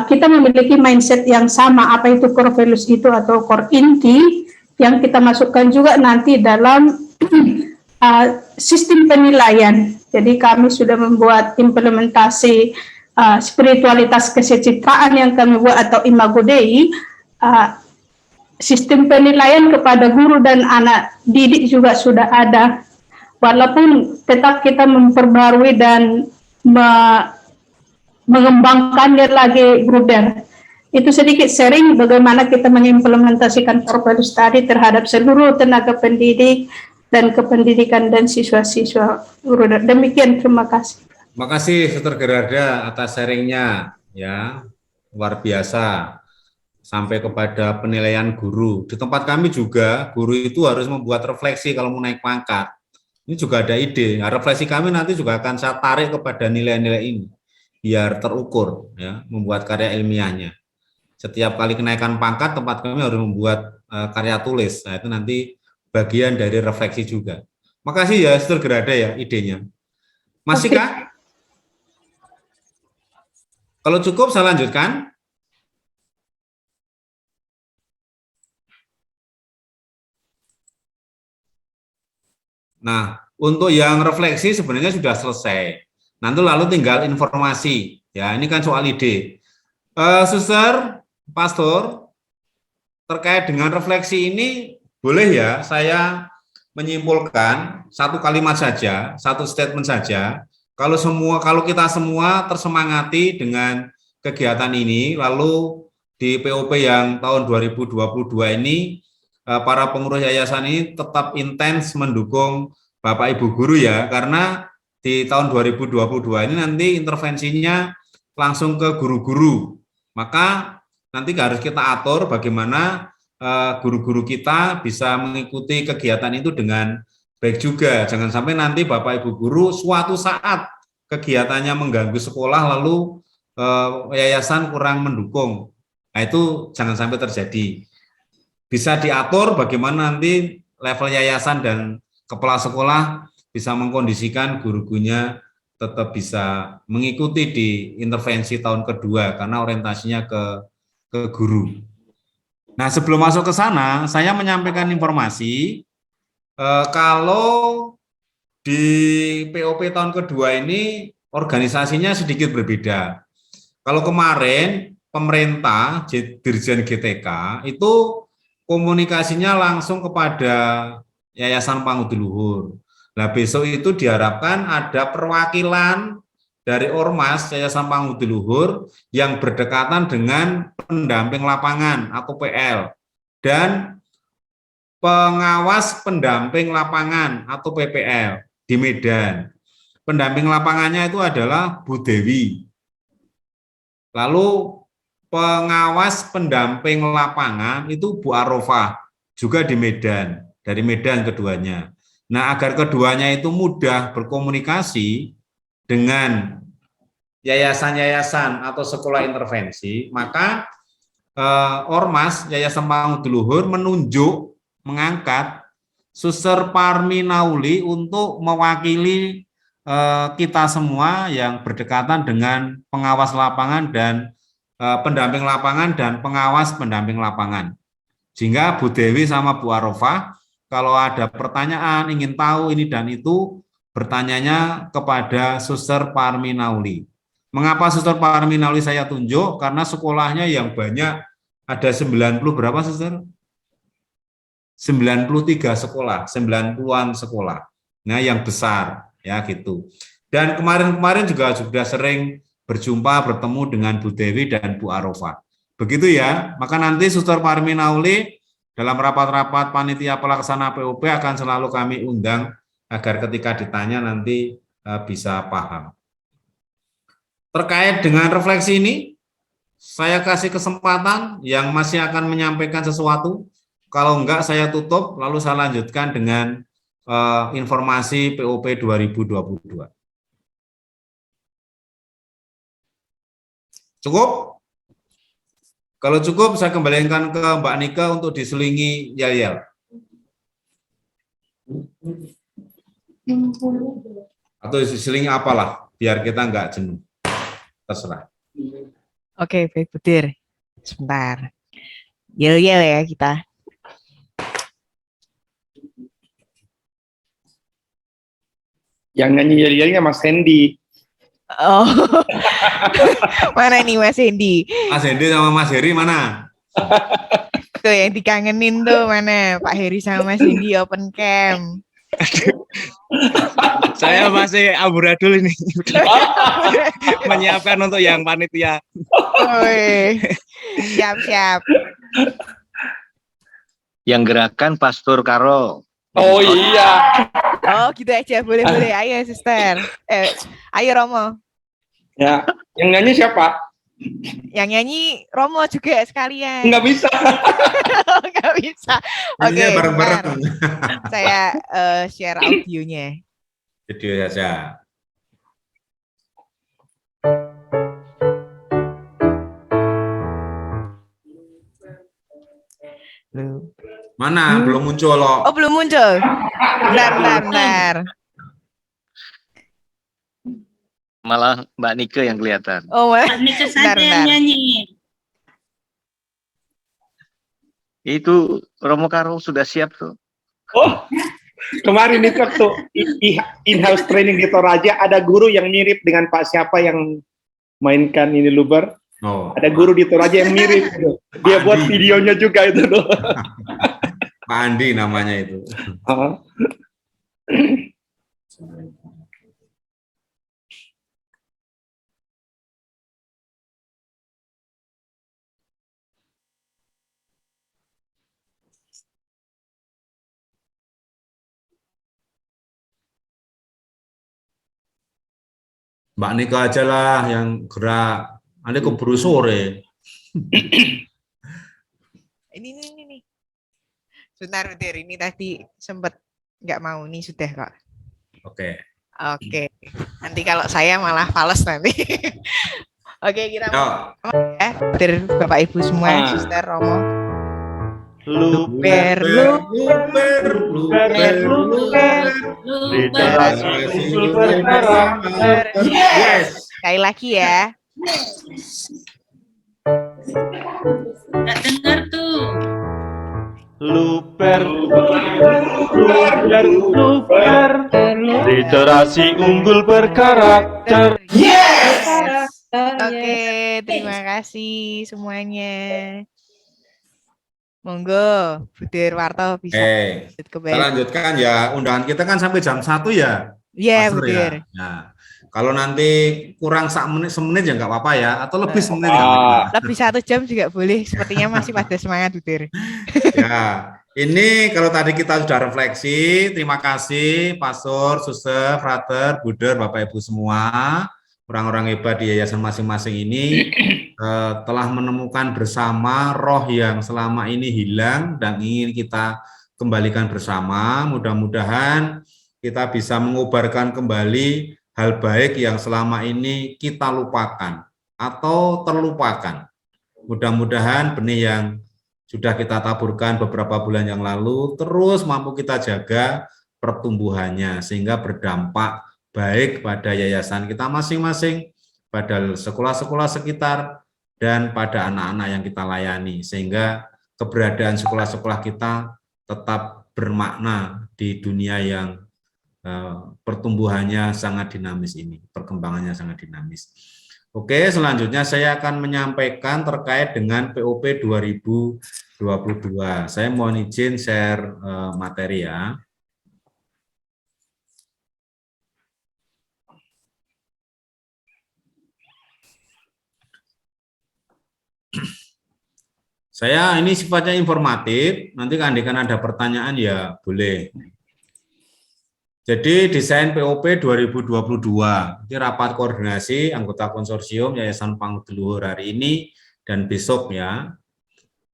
kita memiliki mindset yang sama, apa itu core values itu atau core inti, yang kita masukkan juga nanti dalam sistem penilaian. Jadi kami sudah membuat implementasi spiritualitas kesejahteraan yang kami buat atau Imago Dei. Sistem penilaian kepada guru dan anak didik juga sudah ada, walaupun tetap kita memperbarui dan mengembangkannya lagi, Bruder. Itu sedikit sharing bagaimana kita mengimplementasikan core values tadi terhadap seluruh tenaga pendidik dan kependidikan dan siswa-siswa, Bruder. Demikian, terima kasih. Terima kasih Suster Gerada atas sharingnya, ya, luar biasa. Sampai kepada penilaian guru. Di tempat kami juga, guru itu harus membuat refleksi kalau mau naik pangkat. Ini juga ada ide. Nah, refleksi kami nanti juga akan saya tarik kepada nilai-nilai ini, biar terukur, ya, membuat karya ilmiahnya. Setiap kali kenaikan pangkat, tempat kami harus membuat karya tulis. Nah, itu nanti bagian dari refleksi juga. Makasih ya, Suster Gerada ya, idenya. Masih kah? Kalau cukup, saya lanjutkan. Nah, untuk yang refleksi sebenarnya sudah selesai. Nanti lalu tinggal informasi. Ya, ini kan soal ide. Suster, Pastor, terkait dengan refleksi ini, boleh ya saya menyimpulkan satu kalimat saja, satu statement saja. Kalau kita semua tersemangati dengan kegiatan ini, lalu di POP yang tahun 2022 ini, para pengurus yayasan ini tetap intens mendukung Bapak Ibu guru ya, karena di tahun 2022 ini nanti intervensinya langsung ke guru-guru. Maka nanti harus kita atur bagaimana guru-guru kita bisa mengikuti kegiatan itu dengan baik juga. Jangan sampai nanti Bapak Ibu guru suatu saat kegiatannya mengganggu sekolah lalu yayasan kurang mendukung. Nah, itu jangan sampai terjadi. Bisa diatur bagaimana nanti level yayasan dan kepala sekolah bisa mengkondisikan guru-gurunya tetap bisa mengikuti di intervensi tahun kedua karena orientasinya ke guru. Nah, sebelum masuk ke sana, saya menyampaikan informasi kalau di POP tahun kedua ini organisasinya sedikit berbeda. Kalau kemarin pemerintah Dirjen GTK itu komunikasinya langsung kepada Yayasan Pangudi Luhur. Nah, besok itu diharapkan ada perwakilan dari Ormas Yayasan Pangudi Luhur yang berdekatan dengan pendamping lapangan atau PL dan pengawas pendamping lapangan atau PPL di Medan. Pendamping lapangannya itu adalah Bu Dewi. Lalu pengawas pendamping lapangan itu Bu Arofah, juga di Medan, dari Medan keduanya. Nah, agar keduanya itu mudah berkomunikasi dengan yayasan-yayasan atau sekolah intervensi, maka Ormas Yayasan Pangudi Luhur menunjuk, mengangkat Suster Parmi Nauli untuk mewakili kita semua yang berdekatan dengan pengawas lapangan dan pendamping lapangan dan pengawas pendamping lapangan. Sehingga Bu Dewi sama Bu Arofah kalau ada pertanyaan, ingin tahu ini dan itu, bertanyanya kepada Suster Parmi Nauli. Mengapa Suster Parmi Nauli saya tunjuk? Karena sekolahnya yang banyak, ada 90 berapa Suster? 93 sekolah, 90-an sekolah. Nah, yang besar ya gitu. Dan kemarin-kemarin juga sudah sering berjumpa, bertemu dengan Bu Dewi dan Bu Arofah. Begitu ya, maka nanti Suster Parmi Nauli dalam rapat-rapat panitia pelaksana POP akan selalu kami undang agar ketika ditanya nanti bisa paham. Terkait dengan refleksi ini, saya kasih kesempatan yang masih akan menyampaikan sesuatu. Kalau enggak, saya tutup, lalu saya lanjutkan dengan informasi POP 2022. Cukup? Kalau cukup, saya kembalikan ke Mbak Nika untuk diselingi yel-yel. Atau diselingi apalah, biar kita enggak jenuh. Terserah. Oke, baik Budir. Sebentar. Yel-yel ya kita. Yang nyanyi yel-yelnya Mas Hendy. Oh, mana nih Mas Hendy? Mas Hendy sama Mas Heri mana? Tuh yang dikangenin tuh mana? Pak Heri sama Mas Hendy open cam. Saya masih amburadul ini. Menyiapkan untuk yang panitia. Oi, siap-siap. Yang gerakan Pastor Karo. Oh iya. Oh gitu aja, boleh-boleh. Ayo Sister. Ayo Romo. Ya, yang nyanyi siapa? Yang nyanyi Romo juga sekalian. Nggak bisa. Nggak bisa. Oke, bareng-bareng. Saya share audionya. Video saja. Mana? Belum muncul loh. Oh, belum muncul. Bentar. Malah Mbak Nike yang kelihatan. Oh, Mbak Nika saja yang nyanyi. Itu Romo Karo sudah siap tuh. Oh, kemarin itu waktu in-house training di Toraja ada guru yang mirip dengan Pak siapa yang mainkan ini Luber. Oh. Ada guru di Toraja yang mirip. Dia buat videonya juga itu loh. Pak Andi namanya itu. Mbak Nika aja lah yang gerak. Nanti keburu sore. Ini. Sebentar, Udir. Ini tadi sempat nggak mau. Nih sudah kok. Oke. Oke. Nanti kalau saya malah fales nanti. Oke, kita mau ya, dari Bapak Ibu semua, Suster Romo. Luber, literasi unggul berkarakter. Yes. Sekali lagi ya. Nggak dengar tuh. Luber, literasi unggul berkarakter. Yes. Oke, terima kasih semuanya. Monggo, Budir Warto bisa Kita lanjutkan ya, undangan kita kan sampai jam 1 ya. Iya, Master, Budir. ya. Nah, kalau nanti kurang semenit ya nggak apa-apa ya, atau lebih semenit ya. Lebih 1 jam juga boleh, sepertinya masih pada semangat, Budir. Ya, ini kalau tadi kita sudah refleksi, terima kasih Pastor, Suster, Frater, Buder, Bapak Ibu semua, orang-orang hebat di yayasan masing-masing ini telah menemukan bersama roh yang selama ini hilang dan ingin kita kembalikan bersama. Mudah-mudahan kita bisa mengobarkan kembali hal baik yang selama ini kita lupakan atau terlupakan. Mudah-mudahan benih yang sudah kita taburkan beberapa bulan yang lalu terus mampu kita jaga pertumbuhannya sehingga berdampak baik pada yayasan kita masing-masing, pada sekolah-sekolah sekitar, dan pada anak-anak yang kita layani, sehingga keberadaan sekolah-sekolah kita tetap bermakna di dunia yang pertumbuhannya sangat dinamis ini, perkembangannya sangat dinamis. Oke, selanjutnya saya akan menyampaikan terkait dengan POP 2022. Saya mohon izin share materi ya. Saya ini sifatnya informatif, nanti kan ada pertanyaan ya boleh. Jadi desain POP 2022, ini rapat koordinasi anggota konsorsium Yayasan Pangudluhur hari ini dan besok ya.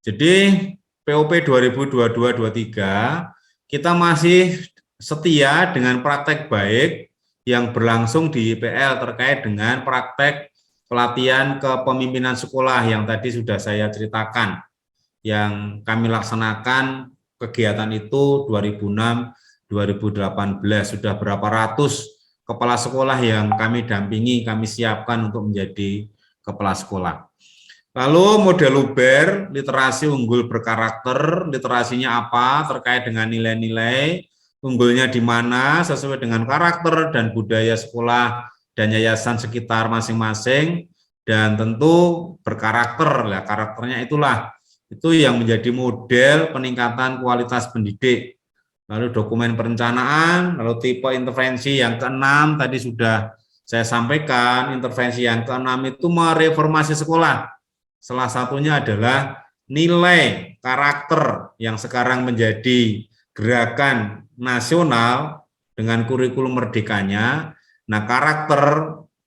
Jadi POP 2022-23 kita masih setia dengan praktek baik yang berlangsung di IPL terkait dengan praktek pelatihan kepemimpinan sekolah yang tadi sudah saya ceritakan. Yang kami laksanakan kegiatan itu 2006-2018, sudah berapa ratus kepala sekolah yang kami dampingi, kami siapkan untuk menjadi kepala sekolah. Lalu model Luber, literasi unggul berkarakter, literasinya apa, terkait dengan nilai-nilai, unggulnya di mana, sesuai dengan karakter dan budaya sekolah dan yayasan sekitar masing-masing, dan tentu berkarakter, ya karakternya itulah, itu yang menjadi model peningkatan kualitas pendidik. Lalu dokumen perencanaan, lalu tipe intervensi yang ke-6 tadi sudah saya sampaikan, intervensi yang ke-6 itu mereformasi sekolah. Salah satunya adalah nilai karakter yang sekarang menjadi gerakan nasional dengan kurikulum merdekanya. Nah, karakter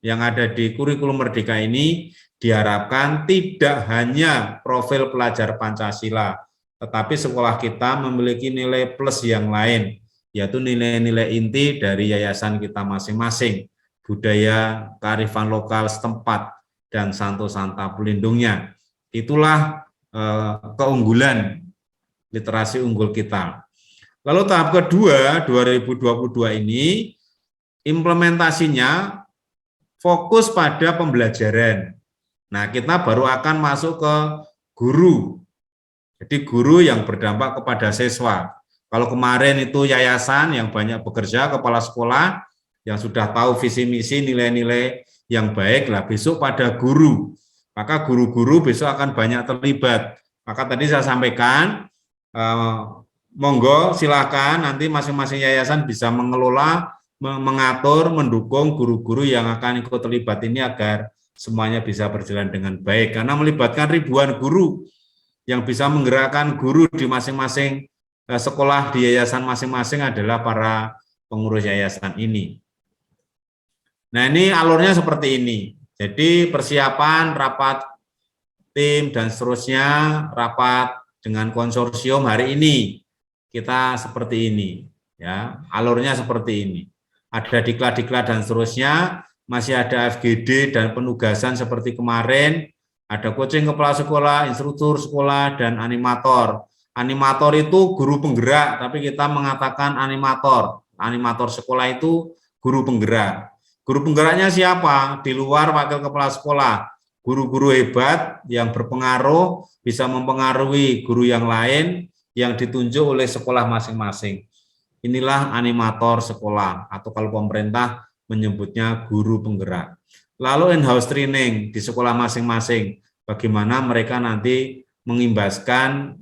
yang ada di kurikulum merdeka ini diharapkan tidak hanya profil pelajar Pancasila, tetapi sekolah kita memiliki nilai plus yang lain, yaitu nilai-nilai inti dari yayasan kita masing-masing, budaya, kearifan lokal setempat, dan santo-santa pelindungnya. Itulah keunggulan literasi unggul kita. Lalu tahap kedua, 2022 ini, implementasinya fokus pada pembelajaran. Nah, kita baru akan masuk ke guru. Jadi guru yang berdampak kepada siswa. Kalau kemarin itu yayasan yang banyak bekerja, kepala sekolah yang sudah tahu visi misi nilai-nilai yang baik, lah besok pada guru. Maka guru-guru besok akan banyak terlibat. Maka tadi saya sampaikan, monggo silakan nanti masing-masing yayasan bisa mengelola, mengatur, mendukung guru-guru yang akan ikut terlibat ini agar semuanya bisa berjalan dengan baik. Karena melibatkan ribuan guru yang bisa menggerakkan guru di masing-masing sekolah di yayasan masing-masing adalah para pengurus yayasan ini. Nah, ini alurnya seperti ini. Jadi persiapan, rapat tim, dan seterusnya, rapat dengan konsorsium hari ini. Kita seperti ini, ya, alurnya seperti ini. ada diklat-diklat dan seterusnya, masih ada FGD dan penugasan seperti kemarin, ada coaching kepala sekolah, instruktur sekolah, dan animator. Animator itu guru penggerak, tapi kita mengatakan animator. Animator sekolah itu guru penggerak. Guru penggeraknya siapa? Di luar wakil kepala sekolah. Guru-guru hebat yang berpengaruh, bisa mempengaruhi guru yang lain yang ditunjuk oleh sekolah masing-masing. Inilah animator sekolah, atau kalau pemerintah menyebutnya guru penggerak. Lalu in-house training di sekolah masing-masing, bagaimana mereka nanti mengimbaskan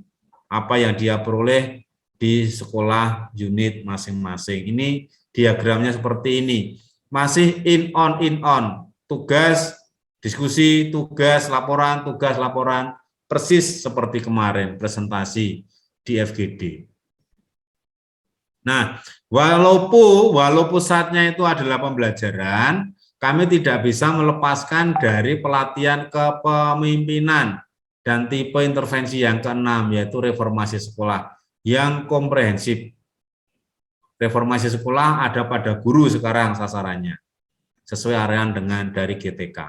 apa yang dia peroleh di sekolah unit masing-masing. Ini diagramnya seperti ini, masih in-on, tugas, diskusi, tugas, laporan, persis seperti kemarin presentasi di FGD. Nah, walaupun saatnya itu adalah pembelajaran, kami tidak bisa melepaskan dari pelatihan kepemimpinan dan tipe intervensi yang keenam, yaitu reformasi sekolah yang komprehensif. Reformasi sekolah ada pada guru sekarang sasarannya, sesuai arahan dengan dari GTK.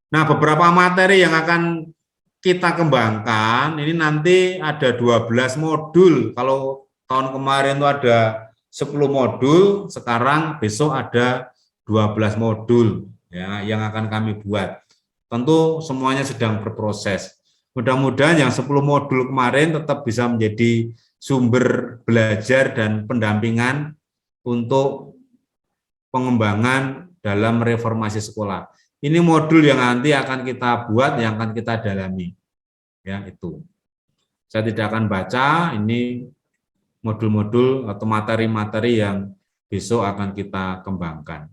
Nah, beberapa materi yang akan kita kembangkan, ini nanti ada 12 modul, kalau tahun kemarin itu ada 10 modul, sekarang besok ada 12 modul ya yang akan kami buat. Tentu semuanya sedang berproses. Mudah-mudahan yang 10 modul kemarin tetap bisa menjadi sumber belajar dan pendampingan untuk pengembangan dalam reformasi sekolah. Ini modul yang nanti akan kita buat, yang akan kita dalami. Ya, itu. Saya tidak akan baca, ini modul-modul atau materi-materi yang besok akan kita kembangkan.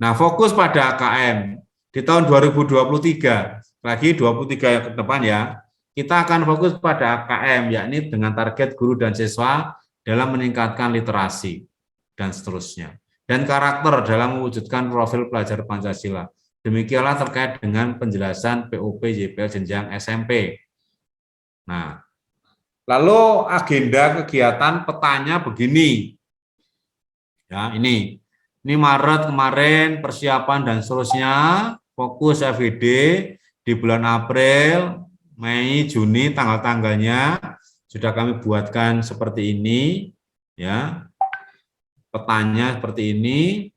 Nah, fokus pada AKM di tahun 2023, lagi 23 yang ke depan ya, kita akan fokus pada AKM, yakni dengan target guru dan siswa dalam meningkatkan literasi dan seterusnya, dan karakter dalam mewujudkan profil pelajar Pancasila. Demikianlah terkait dengan penjelasan POP JPL jenjang SMP. Nah, lalu agenda kegiatan petanya begini. Ya, ini Maret kemarin persiapan dan seterusnya, fokus FGD di bulan April, Mei, Juni tanggal-tanggalnya sudah kami buatkan seperti ini ya. Petanya seperti ini.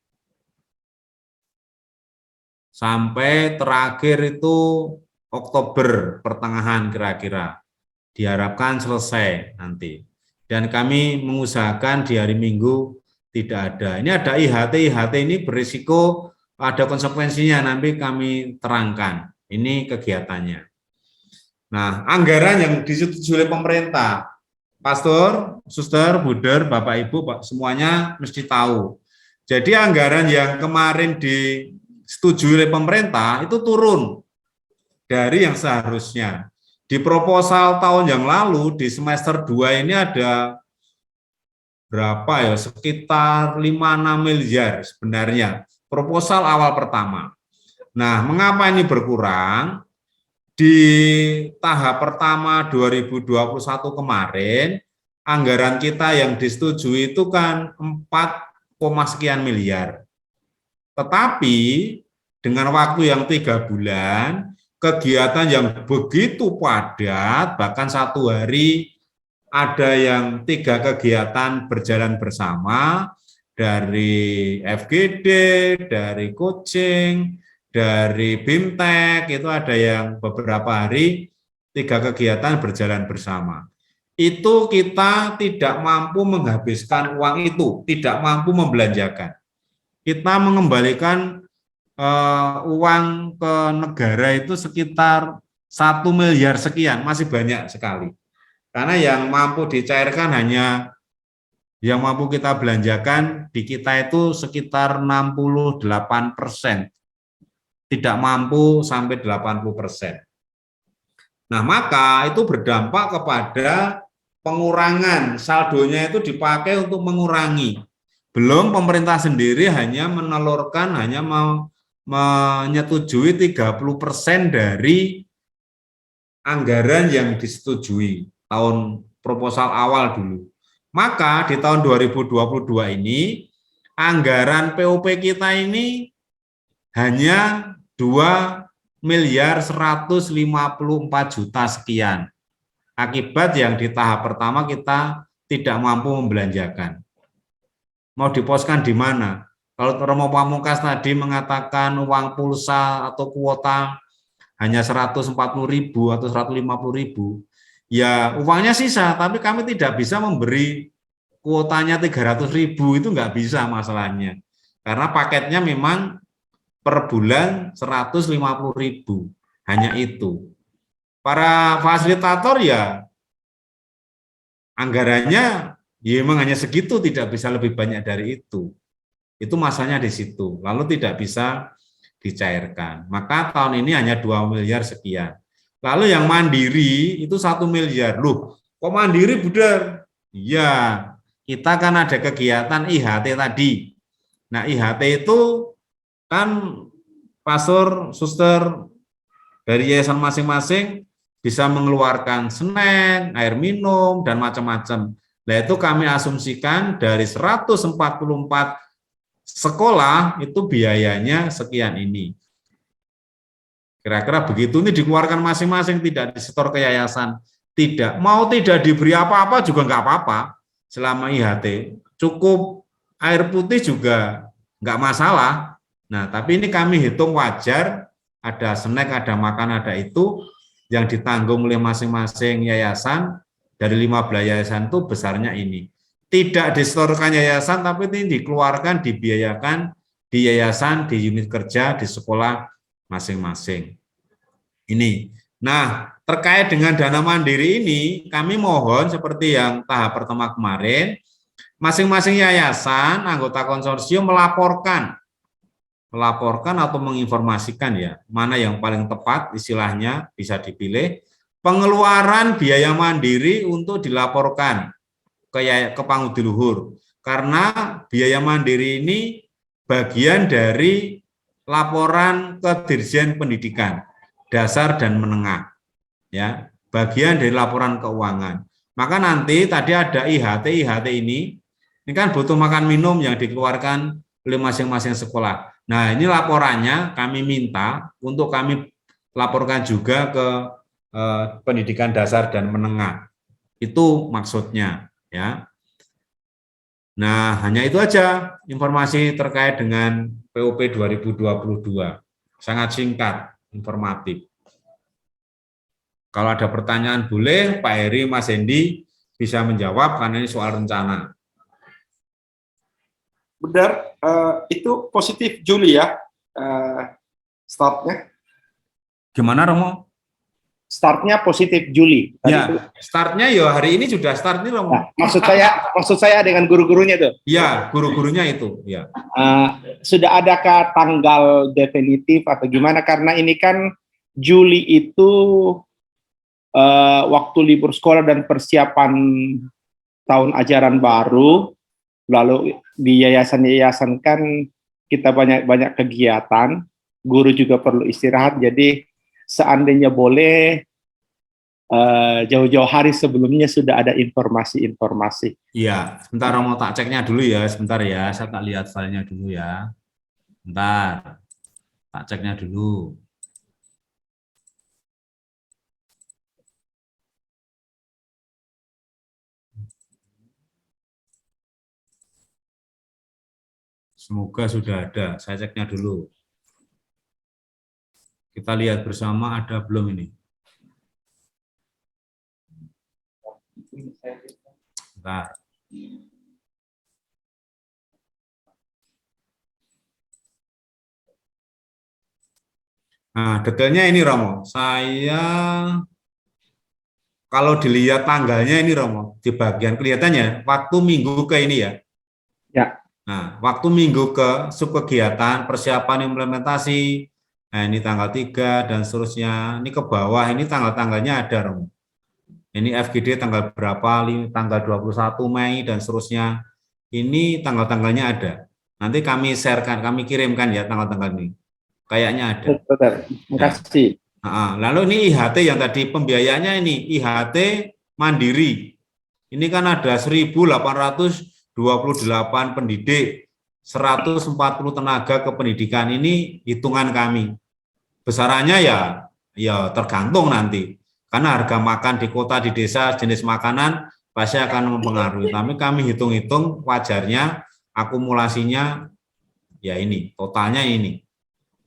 Sampai terakhir itu Oktober pertengahan kira-kira. Diharapkan selesai nanti. Dan kami mengusahakan di hari Minggu tidak ada. Ini ada IHT ini berisiko ada konsekuensinya, nanti kami terangkan. Ini kegiatannya. Nah, anggaran yang disetujui oleh pemerintah, Pastor, Suster, Buder, Bapak Ibu, semuanya mesti tahu. Jadi anggaran yang kemarin disetujui oleh pemerintah itu turun dari yang seharusnya. Di proposal tahun yang lalu, di semester 2 ini ada berapa ya, sekitar 5-6 miliar sebenarnya, proposal awal pertama. Nah, mengapa ini berkurang? Di tahap pertama 2021 kemarin, anggaran kita yang disetujui itu kan 4, sekian miliar. Tetapi dengan waktu yang 3 bulan, kegiatan yang begitu padat, bahkan satu hari ada yang 3 kegiatan berjalan bersama, dari FGD, dari coaching, dari BIMTEK, itu ada yang beberapa hari 3 kegiatan berjalan bersama. Itu kita tidak mampu menghabiskan uang itu, tidak mampu membelanjakan. Kita mengembalikan uang ke negara itu sekitar 1 miliar sekian, masih banyak sekali. Karena yang mampu dicairkan hanya, yang mampu kita belanjakan di kita itu sekitar 68%. Tidak mampu sampai 80%. Nah, maka itu berdampak kepada pengurangan, saldonya itu dipakai untuk mengurangi. Belum pemerintah sendiri hanya menelurkan, hanya menyetujui 30% dari anggaran yang disetujui tahun proposal awal dulu. Maka di tahun 2022 ini anggaran POP kita ini hanya 2.154 juta sekian. Akibat yang di tahap pertama kita tidak mampu membelanjakan. Mau diposkan di mana? Kalau Romo Pamungkas tadi mengatakan uang pulsa atau kuota hanya 140.000 atau 150.000, ya uangnya sisa, tapi kami tidak bisa memberi kuotanya 300.000, itu nggak bisa masalahnya. Karena paketnya memang per bulan 150.000, hanya itu. Para fasilitator ya anggarannya ya memang hanya segitu, tidak bisa lebih banyak dari itu. Itu masalahnya di situ. Lalu tidak bisa dicairkan. Maka tahun ini hanya 2 miliar sekian. Lalu yang mandiri itu 1 miliar. Loh, kok mandiri, Budar? Iya, kita kan ada kegiatan IHT tadi. Nah, IHT itu kan pastor, suster dari yayasan masing-masing bisa mengeluarkan snack, air minum, dan macam-macam. Nah, itu kami asumsikan dari 144 sekolah itu biayanya sekian ini. Kira-kira begitu, ini dikeluarkan masing-masing, tidak disetor ke yayasan. Tidak, mau tidak diberi apa-apa juga nggak apa-apa selama IHT. Cukup air putih juga nggak masalah. Nah, tapi ini kami hitung wajar, ada snack, ada makan, ada itu, yang ditanggung oleh masing-masing yayasan, dari 15 yayasan itu besarnya ini. Tidak disetorkan yayasan, tapi ini dikeluarkan, dibiayakan di yayasan, di unit kerja, di sekolah masing-masing. Ini. Nah, terkait dengan dana mandiri ini, kami mohon seperti yang tahap pertama kemarin, masing-masing yayasan, anggota konsorsium melaporkan atau menginformasikan ya, mana yang paling tepat istilahnya bisa dipilih, pengeluaran biaya mandiri untuk dilaporkan ke Pangudi Luhur. Karena biaya mandiri ini bagian dari laporan ke Dirjen Pendidikan Dasar dan Menengah. Ya, bagian dari laporan keuangan. Maka nanti tadi ada IHT ini kan butuh makan minum yang dikeluarkan oleh masing-masing sekolah. Nah, ini laporannya kami minta untuk kami laporkan juga ke pendidikan dasar dan menengah. Itu maksudnya, ya. Nah, hanya itu aja informasi terkait dengan POP 2022. Sangat singkat, informatif. Kalau ada pertanyaan boleh Pak Heri, Mas Hendi bisa menjawab karena ini soal rencana. Benar, itu positif Juli ya, startnya. Gimana Romo? Startnya positif Juli. Tadi ya, startnya ya hari ini sudah start nih Romo. Nah, maksud saya dengan guru-gurunya tuh. Ya, guru-gurunya itu. Ya. Sudah adakah tanggal definitif atau gimana? Karena ini kan Juli itu waktu libur sekolah dan persiapan tahun ajaran baru. Lalu di yayasan-yayasan kan kita banyak kegiatan, guru juga perlu istirahat, jadi seandainya boleh jauh-jauh hari sebelumnya sudah ada informasi-informasi. Iya, sebentar mau tak ceknya dulu ya, sebentar ya, saya tak lihat filenya dulu ya. Bentar, tak ceknya dulu. Semoga sudah ada, saya ceknya dulu. Kita lihat bersama ada belum ini. Bentar. Nah, detailnya ini Romo. Saya kalau dilihat tanggalnya ini Romo, di bagian kelihatannya waktu minggu ke ini ya. Ya. Nah, waktu minggu ke subkegiatan, persiapan implementasi, nah ini tanggal 3 dan seterusnya, ini ke bawah, ini tanggal-tanggalnya ada, Romo. Ini FGD tanggal berapa, tanggal 21 Mei dan seterusnya, ini tanggal-tanggalnya ada. Nanti kami sharekan, kami kirimkan ya tanggal-tanggal ini. Kayaknya ada. Betul, terima kasih. Nah, lalu ini IHT yang tadi pembiayaannya ini, IHT mandiri. Ini kan ada 1.828 pendidik 140 tenaga kependidikan ini hitungan kami. Besarannya ya tergantung nanti. Karena harga makan di kota, di desa, jenis makanan pasti akan mempengaruhi. Tapi kami hitung-hitung wajarnya, akumulasinya ya ini, totalnya ini.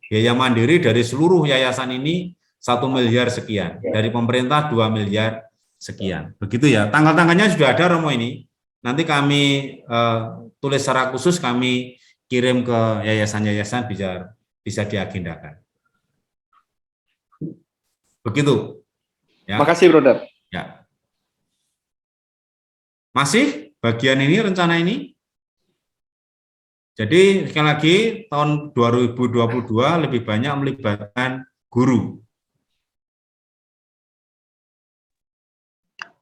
Biaya mandiri dari seluruh yayasan ini 1 miliar sekian. Dari pemerintah 2 miliar sekian. Begitu ya. Tanggal-tanggalnya sudah ada, Romo, ini. Nanti kami tulis secara khusus, kami kirim ke yayasan-yayasan bisa diagendakan. Begitu. Ya. Makasih, Brother. Ya. Masih bagian ini, rencana ini? Jadi sekali lagi tahun 2022 lebih banyak melibatkan guru.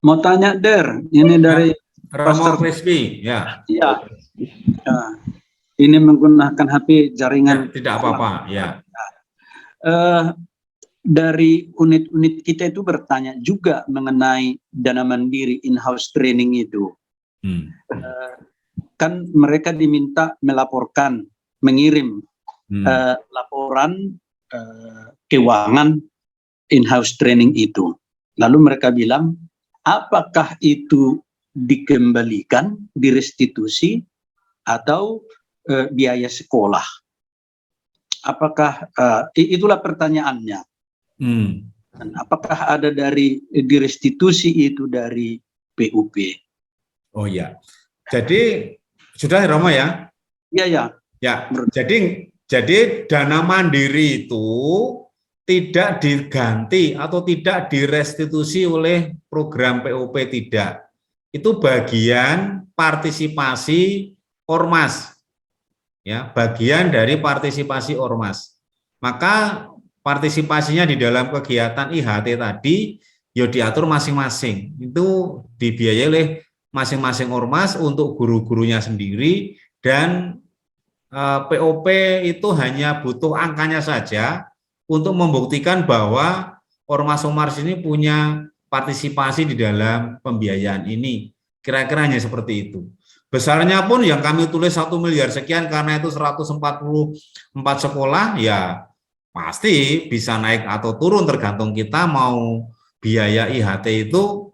Mau tanya, Der, ini dari Romo Crispy, ya. Iya. Ya. Ini menggunakan HP jaringan. Tidak apa-apa, ya. Dari unit-unit kita itu bertanya juga mengenai dana mandiri in-house training itu. Kan mereka diminta melaporkan, mengirim laporan keuangan in-house training itu. Lalu mereka bilang, apakah itu dikembalikan, direstitusi, atau biaya sekolah? Apakah itulah pertanyaannya? Dan apakah ada dari direstitusi itu dari PUP? Oh ya, jadi sudah Romo ya? Iya ya. Ya, jadi dana mandiri itu tidak diganti atau tidak direstitusi oleh program PUP, tidak. Itu bagian partisipasi ormas, ya, bagian dari partisipasi ormas. Maka partisipasinya di dalam kegiatan IHT tadi ya diatur masing-masing. Itu dibiayai oleh masing-masing ormas untuk guru-gurunya sendiri, dan POP itu hanya butuh angkanya saja untuk membuktikan bahwa ormas-ormas ini punya partisipasi di dalam pembiayaan ini. Kira-kira hanya seperti itu. Besarnya pun yang kami tulis 1 miliar sekian karena itu 144 sekolah, ya pasti bisa naik atau turun tergantung kita mau biaya IHT itu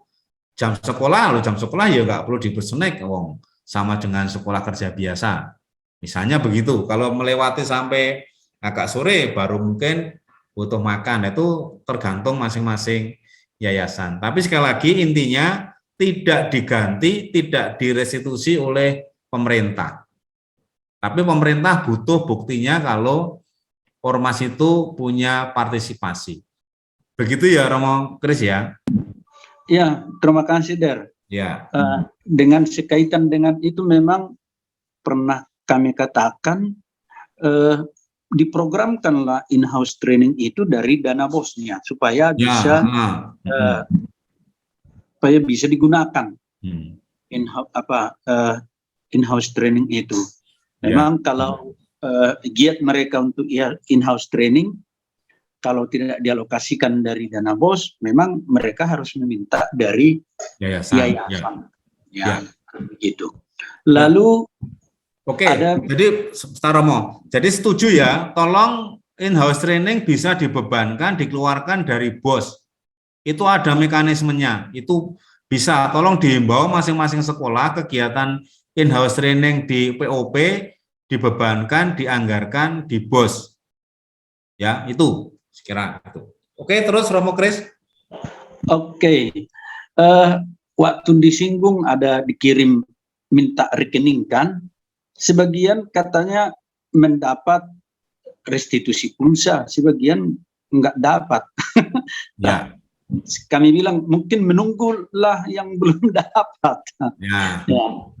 jam sekolah, lalu jam sekolah ya nggak perlu dipersenek, wong sama dengan sekolah kerja biasa. Misalnya begitu. Kalau melewati sampai agak sore baru mungkin butuh makan, itu tergantung masing-masing yayasan. Tapi sekali lagi intinya tidak diganti, tidak direstitusi oleh pemerintah. Tapi pemerintah butuh buktinya kalau ormas itu punya partisipasi. Begitu ya Romo Kris ya? Ya, terima kasih Der. Ya. Dengan sekaitan dengan itu memang pernah kami katakan diprogramkanlah in-house training itu dari dana bosnya supaya bisa supaya bisa digunakan in-house training itu. Memang kalau giat mereka untuk in-house training, kalau tidak dialokasikan dari dana BOS, memang mereka harus meminta dari yayasan. Ya, begitu. Lalu oke, jadi Pak Romo, jadi setuju ya, tolong in-house training bisa dibebankan, dikeluarkan dari BOS. Itu ada mekanismenya, itu bisa tolong dihimbau masing-masing sekolah kegiatan in-house training di POP dibebankan, dianggarkan di BOS. Ya, itu sekira itu. Oke, terus Romo Kris. Oke. Waktu disinggung ada dikirim minta rekening kan, sebagian katanya mendapat restitusi pulsa, sebagian enggak dapat. Ya. Kami bilang mungkin menunggulah yang belum dapat. Ya,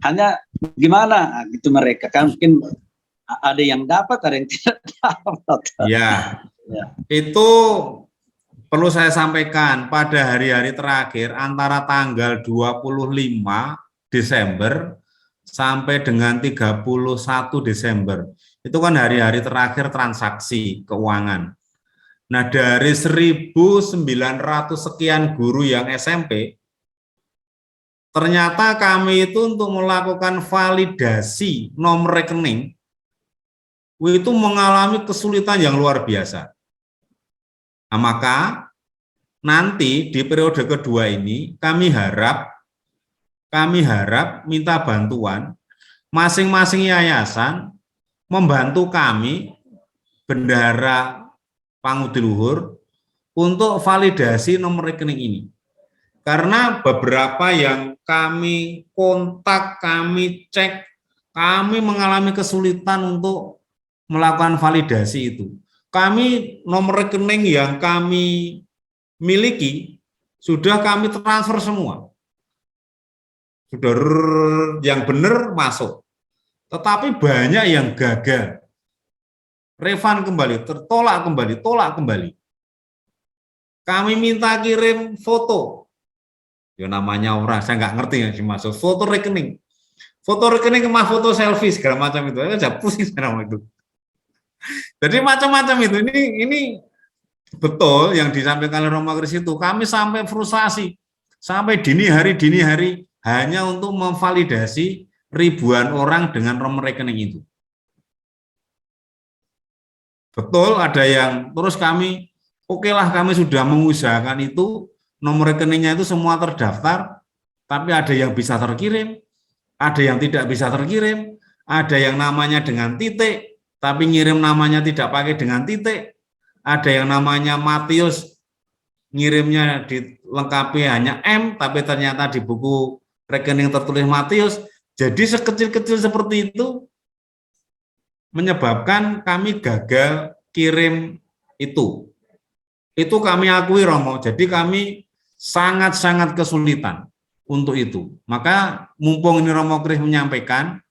hanya gimana gitu mereka kan, mungkin ada yang dapat, ada yang tidak dapat. Ya. Itu perlu saya sampaikan pada hari-hari terakhir antara tanggal 25 Desember sampai dengan 31 Desember. Itu kan hari-hari terakhir transaksi keuangan. Nah, dari 1.900 sekian guru yang SMP, ternyata kami itu untuk melakukan validasi nomor rekening itu mengalami kesulitan yang luar biasa. Nah, maka nanti di periode kedua ini kami harap minta bantuan masing-masing yayasan membantu kami Bendahara Pangudiluhur untuk validasi nomor rekening ini. Karena beberapa yang kami kontak, kami cek, kami mengalami kesulitan untuk melakukan validasi itu. Kami nomor rekening yang kami miliki sudah kami transfer semua. Sudah yang benar masuk. Tetapi banyak yang gagal. Refund kembali, tertolak kembali, tolak kembali. Kami minta kirim foto. Ya namanya orang, saya nggak ngerti yang dimaksud. Foto rekening. Foto rekening sama foto selfie segala macam itu. Aja pusing sekarang itu. Jadi macam-macam itu. Ini betul yang disampaikan oleh Romo Kris itu. Kami sampai frustasi. Sampai dini hari hanya untuk memvalidasi ribuan orang dengan nomor rekening itu. Betul, ada yang terus kami, oke lah kami sudah mengusahakan itu, nomor rekeningnya itu semua terdaftar, tapi ada yang bisa terkirim, ada yang tidak bisa terkirim, ada yang namanya dengan titik, tapi ngirim namanya tidak pakai dengan titik, ada yang namanya Matius, ngirimnya dilengkapi hanya M, tapi ternyata di buku rekening tertulis Matius. Jadi sekecil-kecil seperti itu menyebabkan kami gagal kirim itu. Itu kami akui, Romo. Jadi kami sangat-sangat kesulitan untuk itu. Maka mumpung ini Romo Kris menyampaikan,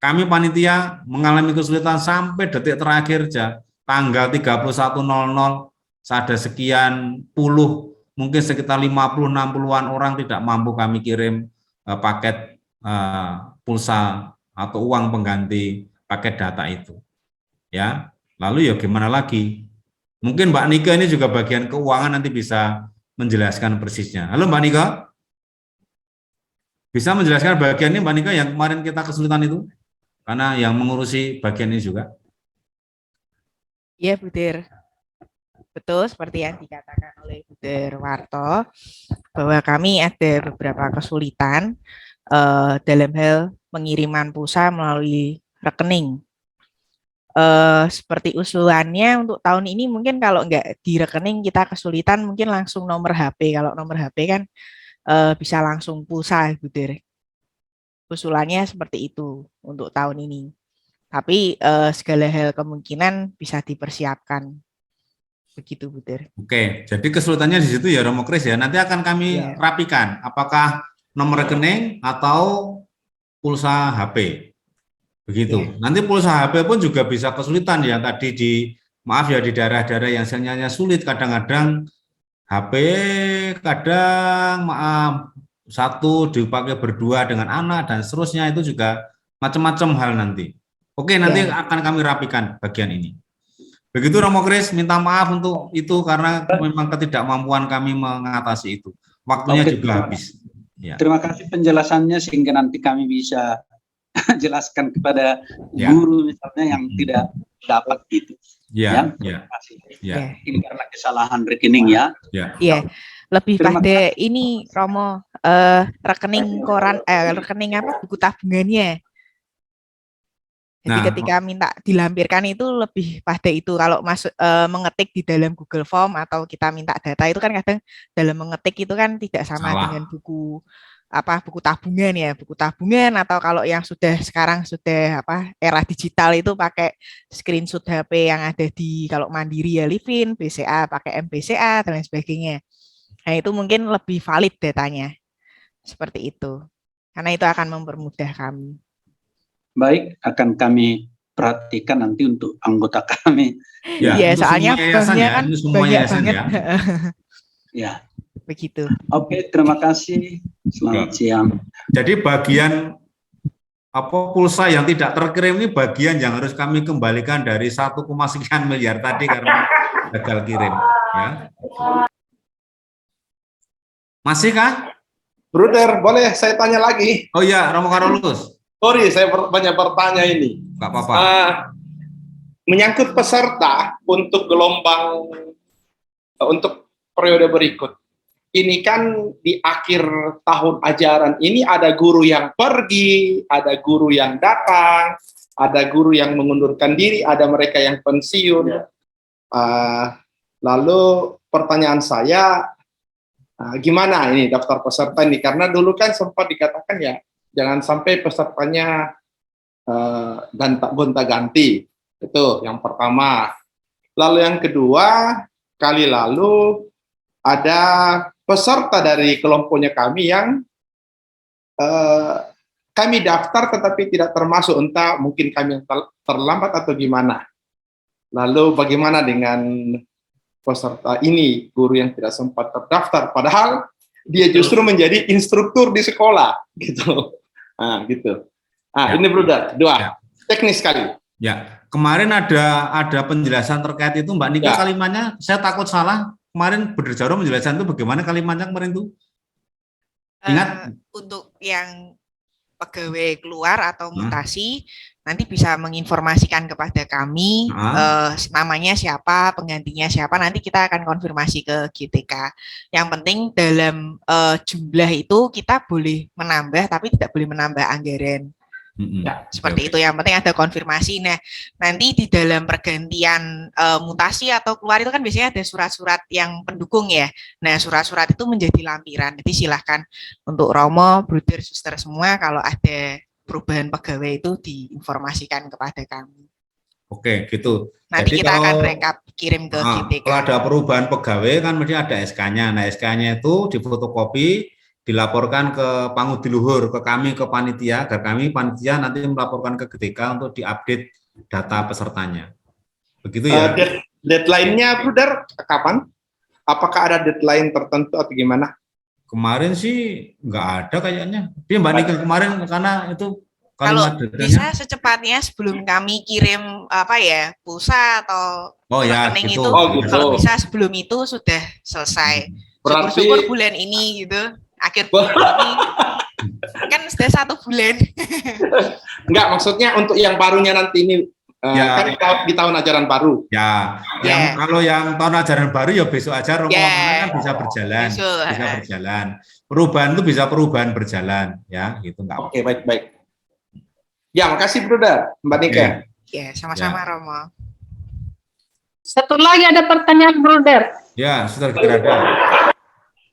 kami panitia mengalami kesulitan sampai detik terakhir tanggal 31.00 ada sekian puluh, mungkin sekitar 50-60-an orang tidak mampu kami kirim paket pulsa atau uang pengganti paket data itu. Ya, lalu ya gimana lagi? Mungkin Mbak Nika ini juga bagian keuangan nanti bisa menjelaskan persisnya. Halo Mbak Nika? Bisa menjelaskan bagian ini Mbak Nika yang kemarin kita kesulitan itu? Karena yang mengurusi bagian ini juga. Iya, Bu Dir. Betul seperti yang dikatakan oleh Bu Derwarto, bahwa kami ada beberapa kesulitan dalam hal pengiriman pulsa melalui rekening. Seperti usulannya untuk tahun ini mungkin kalau nggak di rekening kita kesulitan mungkin langsung nomor HP. Kalau nomor HP kan bisa langsung pulsa, Bu Der. Usulannya seperti itu untuk tahun ini. Tapi segala hal kemungkinan bisa dipersiapkan. Begitu, Bu Der. Oke, jadi kesulitannya di situ ya Romo Kris ya. Nanti akan kami rapikan apakah nomor rekening atau pulsa HP. Begitu. Nanti pulsa HP pun juga bisa kesulitan ya. Tadi di daerah-daerah yang sinyalnya sulit, kadang-kadang HP kadang satu dipakai berdua dengan anak dan seterusnya, itu juga macam-macam hal nanti. Oke, nanti akan kami rapikan bagian ini. Begitu Romo Kris, minta maaf untuk itu karena memang ketidakmampuan kami mengatasi itu. Waktunya juga habis. Ya. Terima kasih penjelasannya sehingga nanti kami bisa jelaskan kepada guru misalnya yang tidak dapat itu. Terima kasih. Ini karena kesalahan rekening ya. Iya. Lebih pada ini Romo, rekening koran, rekening apa, buku tabungannya. Jadi ketika minta dilampirkan itu lebih pada itu. Kalau masuk mengetik di dalam Google Form atau kita minta data itu kan kadang dalam mengetik itu kan tidak sama dengan buku tabungan ya, buku tabungan, atau kalau yang sekarang sudah era digital itu pakai screenshot HP yang ada di, kalau Mandiri ya Livin, BCA pakai MBCA dan lain sebagainya. Nah itu mungkin lebih valid datanya seperti itu, karena itu akan mempermudah kami. Baik, akan kami perhatikan nanti untuk anggota kami. Ya, soalnya banknya kan banyak banget. Ya. Begitu. Oke, terima kasih. Selamat siang. Jadi bagian pulsa yang tidak terkirim ini bagian yang harus kami kembalikan dari 1, sekian miliar tadi karena gagal kirim. Ya. Masih kah? Bruder, boleh saya tanya lagi? Oh iya, Romo Karolus. Sorry, saya banyak bertanya ini. nggak apa-apa. Menyangkut peserta untuk gelombang untuk periode berikut. Ini kan di akhir tahun ajaran ini ada guru yang pergi, ada guru yang datang, ada guru yang mengundurkan diri, ada mereka yang pensiun. Lalu pertanyaan saya, gimana ini daftar peserta ini? Karena dulu kan sempat dikatakan ya, jangan sampai pesertanya gonta-ganti. Itu yang pertama. Lalu yang kedua, kali lalu ada peserta dari kelompoknya kami yang kami daftar tetapi tidak termasuk, entah mungkin kami yang terlambat atau gimana. Lalu bagaimana dengan peserta ini, guru yang tidak sempat terdaftar, padahal dia justru menjadi instruktur di sekolah, gitu. Gitu. Ini Bruder, dua, teknis sekali. Ya, kemarin ada penjelasan terkait itu, Mbak Nika, kalimatnya saya takut salah. Kemarin Bederjaro menjelaskan itu bagaimana kalimatnya kemarin itu? Ingat? Untuk yang pegawai keluar atau mutasi, nanti bisa menginformasikan kepada kami namanya siapa, penggantinya siapa, nanti kita akan konfirmasi ke GTK. Yang penting dalam jumlah itu kita boleh menambah, tapi tidak boleh menambah anggaran. Seperti itu, yang penting ada konfirmasi. Nah, nanti di dalam pergantian mutasi atau keluar itu kan biasanya ada surat-surat yang pendukung ya. Nah, surat-surat itu menjadi lampiran. Jadi silahkan untuk Romo, Bruder, Suster semua, kalau ada perubahan pegawai itu diinformasikan kepada kami. Oke, gitu. Nanti jadi kita kalau, akan rekap kirim ke GTK. Kalau ada perubahan pegawai kan mesti ada SK-nya. Nah, SK-nya itu difotokopi, dilaporkan ke Pangudiluhur, ke kami, ke panitia, agar kami panitia nanti melaporkan ke GTK untuk diupdate data pesertanya. Begitu ya? Deadline-nya, Bruder, kapan? Apakah ada deadline tertentu atau gimana? Kemarin sih nggak ada kayaknya. Tapi Mbak Nika kemarin karena itu kalau datanya, bisa secepatnya sebelum kami kirim pulsa atau rekening gitu. Itu, kalau bisa sebelum itu sudah selesai. Syukur-syukur bulan ini gitu. Akhir bulan ini kan sudah 1 bulan. Enggak, maksudnya untuk yang barunya nanti ini kan di tahun ajaran baru. Kalau yang tahun ajaran baru ya besok aja rombongan kan bisa berjalan, bisa berjalan. Perubahan itu bisa perubahan berjalan, ya gitu nggak. Oke, baik. Ya, makasih Bruder, Mbak Nika. Ya, sama-sama Romo. Satu lagi ada pertanyaan Bruder. Ya, sudah ada.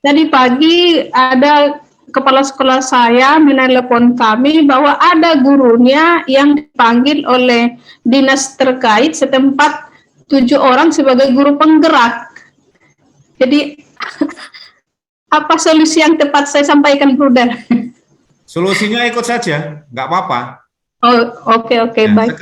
Tadi pagi ada kepala sekolah saya menelepon kami bahwa ada gurunya yang dipanggil oleh dinas terkait setempat 7 orang sebagai guru penggerak. Jadi apa solusi yang tepat saya sampaikan, Bruder? Solusinya ikut saja, nggak apa-apa. Oke, baik.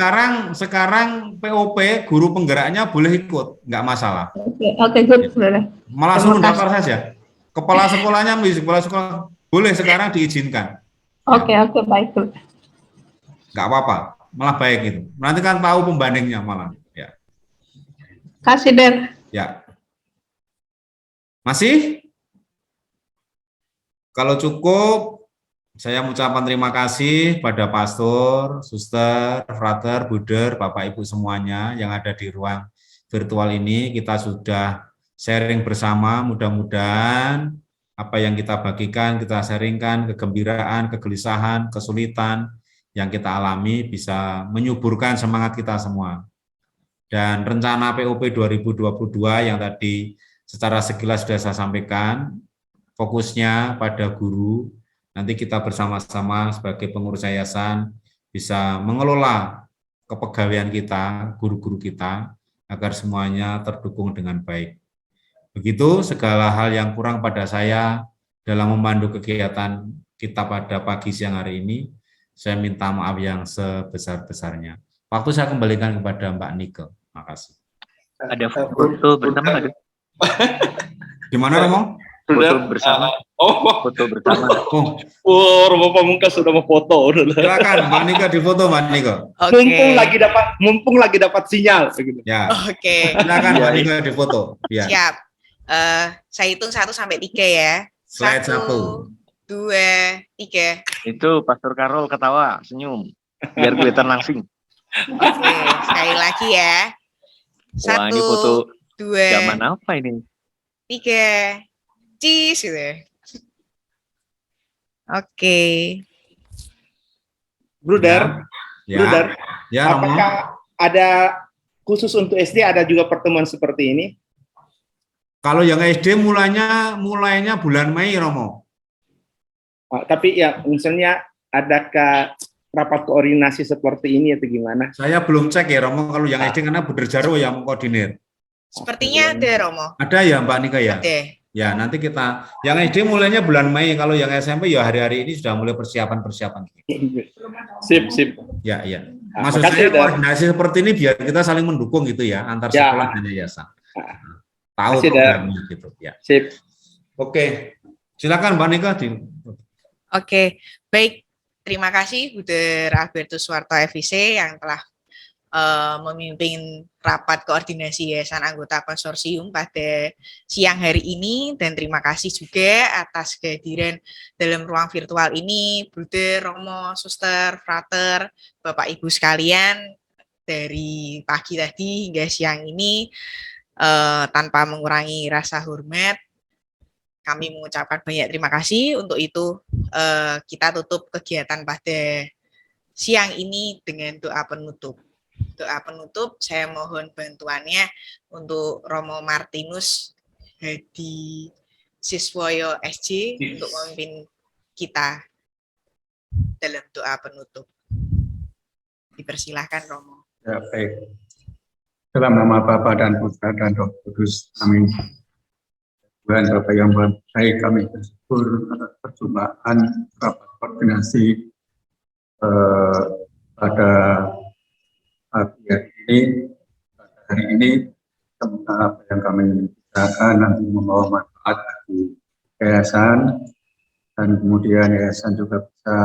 Sekarang POP guru penggeraknya boleh ikut, nggak masalah. Oke, good, Bruder. Malah suruh daftar saja. Kepala sekolahnya, kepala sekolah boleh sekarang diizinkan. Oke, baik. Nggak apa-apa, malah baik itu. Nanti kan tahu pembandingnya malah. Ya. Kasih, Der. Ya. Masih? Kalau cukup, saya mengucapkan terima kasih pada pastor, suster, frater, bruder, Bapak Ibu semuanya yang ada di ruang virtual ini. Kita sudah sharing bersama, mudah-mudahan apa yang kita bagikan, kita sharingkan, kegembiraan, kegelisahan, kesulitan yang kita alami bisa menyuburkan semangat kita semua. Dan rencana POP 2022 yang tadi secara sekilas sudah saya sampaikan, fokusnya pada guru, nanti kita bersama-sama sebagai pengurus yayasan bisa mengelola kepegawaian kita, guru-guru kita, agar semuanya terdukung dengan baik. Begitu segala hal yang kurang pada saya dalam memandu kegiatan kita pada pagi siang hari ini, saya minta maaf yang sebesar-besarnya. Waktu saya kembalikan kepada Mbak Nike. Makasih. Ada foto bersama ada? Di mana Romo? Foto bersama. Foto bersama. Romo Pamungkas sudah mau foto. Silakan Mbak Nike difoto, Mbak Nike. Mumpung lagi dapat sinyal. Ya. Oke. Silakan Mbak Nike difoto. Ya. Siap. Saya hitung 1 sampai 3 ya. Slide 1, 2, 3. Itu Pastor Karol ketawa, senyum, biar kelihatan langsing. Oke, sekali lagi ya. Wah, ini foto 1, 2, zaman apa ini? 3. Cheese gitu ya. Oke. Bruder, Ya, Bruder, ya Romo. apakah ada khusus untuk SD ada juga pertemuan seperti ini? Kalau yang SD mulainya bulan Mei, Romo. Tapi ya misalnya adakah rapat koordinasi seperti ini atau gimana? Saya belum cek ya Romo kalau yang SD karena Buder Jarwo yang mengkoordinir. Sepertinya ada, Romo. Ada ya Mbak Nika ya? Ada. Ya, nanti kita yang SD mulainya bulan Mei, kalau yang SMP ya hari-hari ini sudah mulai persiapan-persiapan. Sip. Ya, iya. Nah, Maksud makasih, saya koordinasi seperti ini biar kita saling mendukung gitu ya antar Ya. sekolah dan yayasan. Tahu Makasih, programnya gitu ya. Sip. Oke. Silakan Mbak Nika Oke, baik. Terima kasih Buder Albertus Suwarto FIC yang telah memimpin rapat koordinasi yayasan anggota konsorsium pada siang hari ini, dan terima kasih juga atas kehadiran dalam ruang virtual ini Buder, Romo, Suster, Frater, Bapak Ibu sekalian dari pagi tadi hingga siang ini. Tanpa mengurangi rasa hormat, kami mengucapkan banyak terima kasih. Untuk itu kita tutup kegiatan pada siang ini dengan doa penutup. Doa penutup saya mohon bantuannya untuk Romo Martinus Hadi Siswoyo SJ untuk memimpin kita dalam doa penutup. Dipersilahkan Romo. Ya, baik. Dalam nama Bapa dan Putra dan Roh Kudus. Amin. Tuhan Bapa yang baik, kami bersyukur atas perjumpaan rapat koordinasi pada hari ini tentang apa yang kami bicarakan nanti membawa manfaat bagi yayasan, dan kemudian yayasan juga bisa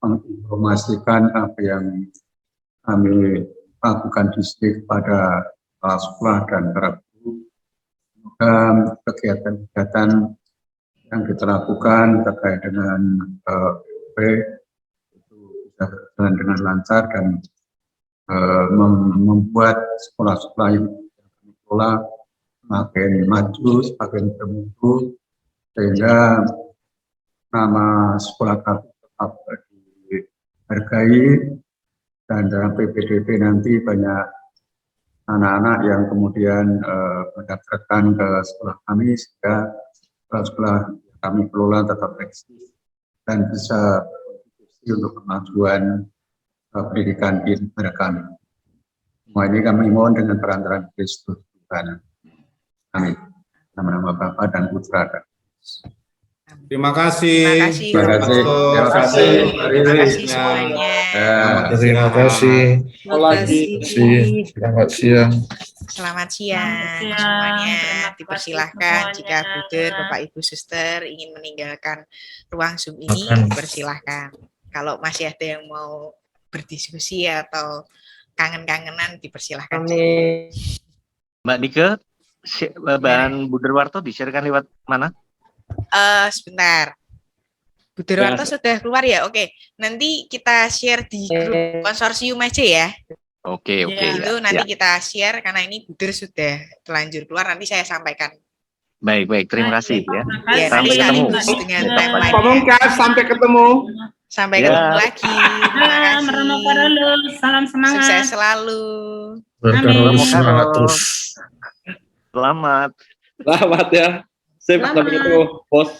menginformasikan apa yang kami lakukan distrik pada kepala sekolah dan para guru. Semoga kegiatan-kegiatan yang kita lakukan terkait dengan POP itu bisa berjalan dengan lancar dan membuat sekolah-sekolah yang kami kelola semakin maju, semakin bermutu, sehingga nama sekolah kami tetap dihargai, dan dalam PPDB nanti banyak anak-anak yang kemudian mendaftarkan ke sekolah kami, sehingga sekolah-sekolah yang kami kelola tetap eksis dan bisa berkontribusi untuk kemajuan pendidikan di negara kami. Semua ini kami mohon dengan perantaraan Kristus Tuhan. Amin. Nama-nama Bapa dan Putra dan Terima kasih. Terima kasih. Terima kasih. Terima kasih semuanya. Terima kasih. Selamat siang. Selamat siang semuanya. Dipersilahkan jika Buder, Bapak Ibu Suster ingin meninggalkan ruang Zoom ini, dipersilahkan. Kalau masih ada yang mau berdiskusi atau kangen-kangenan, dipersilahkan. Mbak Nika, bahan Buder Warto di-share-kan lewat mana? Sebentar. Buder Warto sudah keluar ya? Oke. Nanti kita share di grup konsorsium aja ya. Oke. Itu nanti kita share karena ini Buder sudah telanjur keluar, nanti saya sampaikan. Baik, terima kasih ya. Ya, Sampai ketemu. Dengan timeline. Sampai ketemu. Sampai ketemu lagi. Terima kasih. Salam semangat. Sukses selalu. Semangat terus. Selamat Selamat ya. Sampai ketemu, Bos.